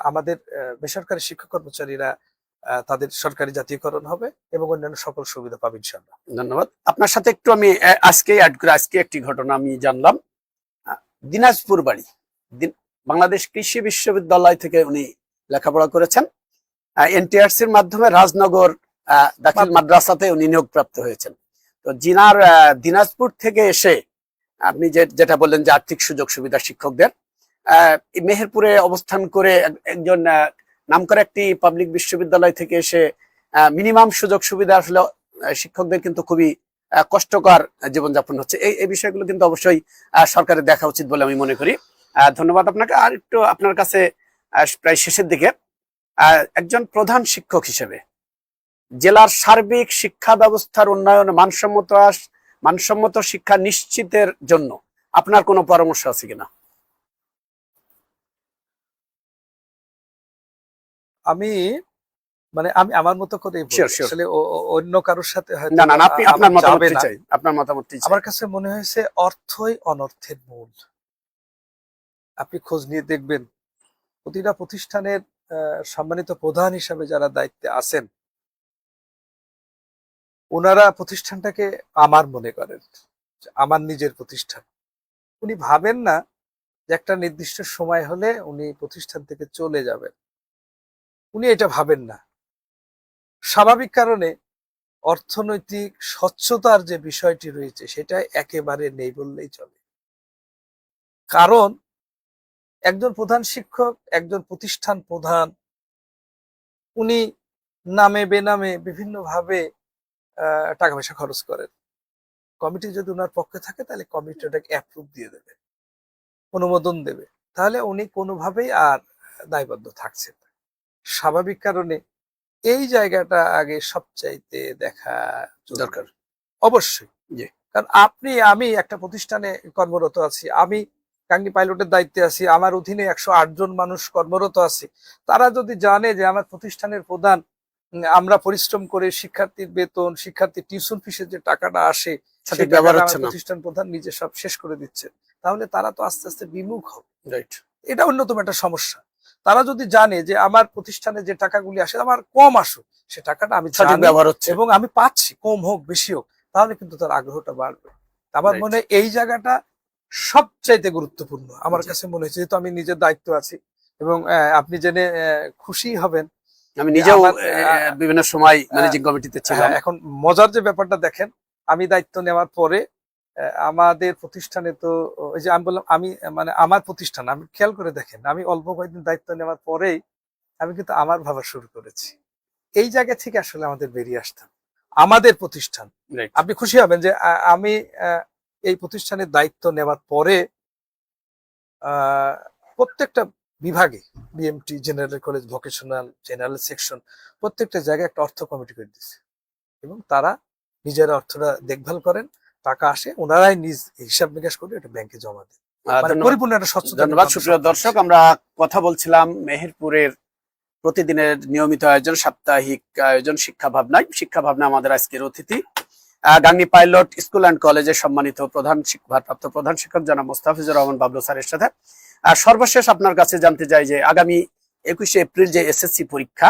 B: আমাদের বেসরকারি শিক্ষক কর্মচারীরা তাদের সরকারি জাতীয়করণ হবে এবং অন্যান্য সকল সুবিধা পাবে ইনশাআল্লাহ।
A: ধন্যবাদ। আপনার সাথে একটু আমি আজকে একটি ঘটনা আমি জানলাম। দিনাজপুর বাড়ি, বাংলাদেশ কৃষি বিশ্ববিদ্যালয় থেকে উনি লেখাপড়া করেছেন। এনটিআরসির মাধ্যমে রাজনগর দাখিল মাদ্রাসাতে উনি নিয়োগপ্রাপ্ত হয়েছেন। তো জিনার দিনাজপুর থেকে এসে আপনি যেটা বললেন যে আর্থিক সুযোগ সুবিধা শিক্ষকদের, এই মেহেরপুরে অবস্থান করে একজন নামকরা একটি পাবলিক বিশ্ববিদ্যালয় থেকে এসে মিনিমাম সুযোগ সুবিধা আসলে শিক্ষকদের কিন্তু খুবই কষ্টকর জীবনযাপন হচ্ছে। এই বিষয়গুলো কিন্তু অবশ্যই সরকারের দেখা উচিত বলে আমি মনে করি। ধন্যবাদ আপনাকে। আর একটু আপনার কাছে প্রায় শেষের দিকে, একজন প্রধান শিক্ষক হিসেবে জেলার সার্বিক শিক্ষা ব্যবস্থার উন্নয়ন, মানসম্মত শিক্ষা নিশ্চিতের জন্য আপনার কোনো পরামর্শ আছে কিনা?
B: আমি আমি আমার মতো করে আসলে অন্য কারোর সাথে হয়তো
A: না, আপনি আপনার মতামত চাই, আপনার মতামত চাই।
B: আমার কাছে মনে হয়েছে অর্থই অনর্থের মূল। আপনি খোঁজ নিয়ে দেখবেন প্রতিটা প্রতিষ্ঠানের সম্মানিত প্রধান হিসাবে যারা দায়িত্বে আছেন, ওনারা প্রতিষ্ঠানটাকে আমার মনে করেন আমার নিজের প্রতিষ্ঠান। উনি ভাবেন না যে একটা নির্দিষ্ট সময় হলে উনি প্রতিষ্ঠান থেকে চলে যাবেন, উনি এটা ভাবেন না। স্বাভাবিক কারণে অর্থনৈতিক স্বচ্ছতার যে বিষয়টি রয়েছে সেটা একেবারে নেই বললেই চলে। কারণ একজন প্রধান শিক্ষক, একজন প্রতিষ্ঠান প্রধান, উনি নামে বেনামে বিভিন্ন ভাবে টাকা পয়সা খরচ করেন। কমিটি যদি ওনার পক্ষে থাকে তাহলে কমিটি ওটাকে অ্যাপ্রুভ দিয়ে দেবে, অনুমোদন দেবে, তাহলে উনি কোনোভাবেই আর দায়বদ্ধ থাকছেন না। স্বাভাবিক কারণে এই জায়গাটা আগে সবচাইতে দেখা দরকার অবশ্যই। কারণ আমি একটা প্রতিষ্ঠানে কর্মরত আছি, আমি গাংনী পাইলটের দায়িত্বে আছি, আমার অধীনে 108 জন মানুষ কর্মরত আছে। তারা যদি জানে যে আমার প্রতিষ্ঠানের প্রধান, আমরা পরিশ্রম করে শিক্ষার্থীর বেতন, শিক্ষার্থীর টিউশন ফিসের যে টাকাটা আসে প্রতিষ্ঠান প্রধান নিজে সব শেষ করে দিচ্ছে, তাহলে তারা তো আস্তে আস্তে বিমুখ হবে। এটা অন্যতম একটা সমস্যা। তারা যদি জানে যে আমার প্রতিষ্ঠানে যে টাকাগুলি আসে আমার কম আসুক, সে টাকাটা আমি ব্যবহার হচ্ছে এবং আমি পাচ্ছি, কম হোক বেশি হোক, তাহলে কিন্তু তার আগ্রহটা বাড়বে। আমার মনে হয় এই জায়গাটা সবচাইতে গুরুত্বপূর্ণ আমার কাছে মনে হয়েছে। যেহেতু আমি নিজের দায়িত্ব আছি এবং আপনি জেনে খুশি হবেন,
A: আমি নিজেও বিভিন্ন সময় ম্যানেজিং কমিটিতে ছিলাম।
B: এখন মজার যে ব্যাপারটা দেখেন, আমি দায়িত্ব নেওয়ার পরে আমাদের প্রতিষ্ঠানে তো ওই যে আমি বললাম, আমি আমার প্রতিষ্ঠান, আমি খেয়াল করে দেখেন, আমি অল্প কয়েকদিন দায়িত্ব নেওয়ার পরেই আমি কিন্তু আমার ভাবা শুরু করেছি। এই জায়গা থেকে আসলে আমাদের বেরিয়ে আসতাম আমাদের প্রতিষ্ঠান। আপনি খুশি হবেন যে আমি এই প্রতিষ্ঠানের দায়িত্ব নেওয়ার পরে প্রত্যেকটা বিভাগে, BMT, general college, vocational, general section, প্রত্যেকটা জায়গায় একটা অর্থ কমিটি করে দিচ্ছে এবং তারা নিজেরা অর্থটা দেখভাল করেন। টাকা আসে, ওনারাই নিজ হিসাব নিকাশ করে এটা ব্যাংকে জমা দেন। পরিপূর্ণ একটা স্বচ্ছতা।
A: ধন্যবাদ। সুপ্রিয় দর্শক, আমরা কথা বলছিলাম মেহেরপুরের প্রতিদিনের নিয়মিত আয়োজন, সাপ্তাহিক আয়োজন শিক্ষা ভাবনায়। শিক্ষা ভাবনা আমাদের আজকের অতিথি গাংনী পাইলট স্কুল অ্যান্ড কলেজের সম্মানিত ভারপ্রাপ্ত প্রধান শিক্ষক জনাব মোস্তাফিজুর রহমান বাবলু স্যারের সাথে। সর্বশেষ আপনার কাছে জানতে চাই যে আগামী 21শে এপ্রিল যে এসএসসি পরীক্ষা,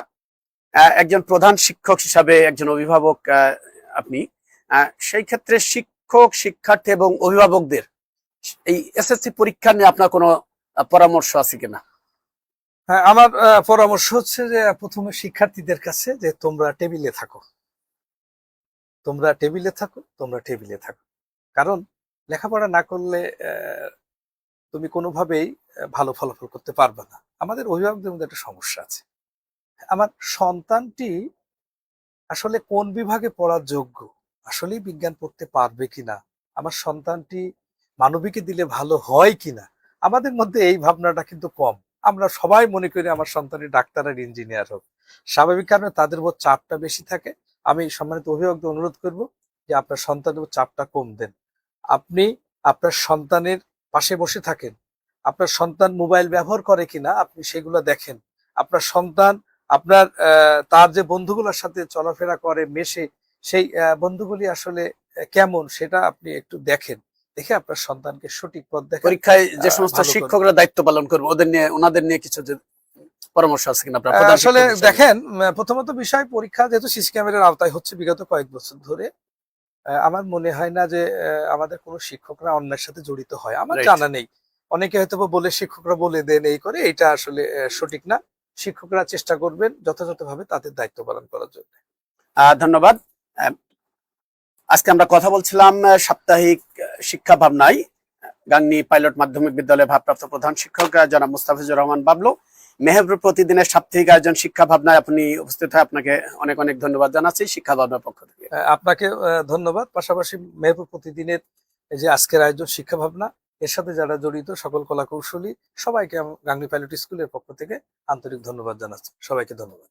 A: একজন প্রধান শিক্ষক হিসাবে, একজন অভিভাবক আপনি, সেই ক্ষেত্রে শিক্ষক, শিক্ষার্থী এবং অভিভাবকদের এই এসএসসি পরীক্ষা নিয়ে আপনার কোনো পরামর্শ আছে কিনা?
B: হ্যাঁ, আমার পরামর্শ হচ্ছে যে প্রথমে শিক্ষার্থীদের কাছে যে তোমরা টেবিলে থাকো, তোমরা টেবিলে থাকো, তোমরা টেবিলে থাকো। কারণ লেখাপড়া না করলে তুমি কোনোভাবেই ভালো ফলাফল করতে পারবে না। আমাদের অভিভাবকদের মধ্যে একটা সমস্যা আছে, আমার সন্তানটি আসলে কোন বিভাগে পড়ার যোগ্য, আসলেই বিজ্ঞান পড়তে পারবে কিনা, আমার সন্তানটি মানবিকে দিলে ভালো হয় কিনা, আমাদের মধ্যে এই ভাবনাটা কিন্তু কম। আমরা সবাই মনে করি আমার সন্তানের ডাক্তার আর ইঞ্জিনিয়ার হোক। স্বাভাবিক কারণে তাদের উপর চাপটা বেশি থাকে। আমি সম্মানিত অভিভাবকদের অনুরোধ করব যে আপনার সন্তানের উপর চাপটা কম দেন। আপনি আপনার সন্তানের পাশে বসে থাকেন, আপনার সন্তান মোবাইল ব্যবহার করে কিনা আপনি সেগুলো দেখেন, আপনার সন্তান আপনার তার যে বন্ধুগুলোর সাথে চলাফেরা করে, মেশে, সেই বন্ধুগুলি আসলে কেমন সেটা আপনি একটু দেখেন, দেখে আপনার সন্তানকে সঠিক পথ দেখেন।
A: পরীক্ষায় যে সমস্ত শিক্ষকরা দায়িত্ব পালন করবে ওনাদের নিয়ে কিছু পরামর্শ আছে কিনা আপনার?
B: আসলে দেখেন, প্রথমত বিষয়, পরীক্ষা যেহেতু সিসি ক্যামেরার আওতায় হচ্ছে বিগত কয়েক বছর ধরে, আমার মনে হয় না যে আমাদের কোনো শিক্ষকরা অন্যের সাথে জড়িত হয়, আমার জানা নেই। অনেকে হয়তো বলে শিক্ষকরা বলে দেন এই করে, এটা আসলে সঠিক না। শিক্ষকরা চেষ্টা করবেন যথাযথভাবে তাদের দায়িত্ব পালন করার জন্য।
A: ধন্যবাদ। আজকে আমরা কথা বলছিলাম সাপ্তাহিক শিক্ষা ভাবনায় গাংনী পাইলট মাধ্যমিক বিদ্যালয়ের ভারপ্রাপ্ত প্রধান শিক্ষক জনাব মুস্তাফিজুর রহমান বাবলু। মেহেরপুর প্রতিদিনের সাপ্তাহিক আয়োজন শিক্ষা ভাবনায় আপনি উপস্থিত হয়ে আপনাকে অনেক অনেক ধন্যবাদ জানাচ্ছি শিক্ষা ভাবনার পক্ষ থেকে।
B: আপনাকে ধন্যবাদ। পাশাপাশি মেহেরপুর প্রতিদিনের এই যে আজকের আয়োজন শিক্ষা ভাবনা, এর সাথে যারা জড়িত সকল কলা কৌশলী সবাইকে গাংনী পাইলট স্কুলের পক্ষ থেকে আন্তরিক ধন্যবাদ জানাচ্ছি। সবাইকে ধন্যবাদ।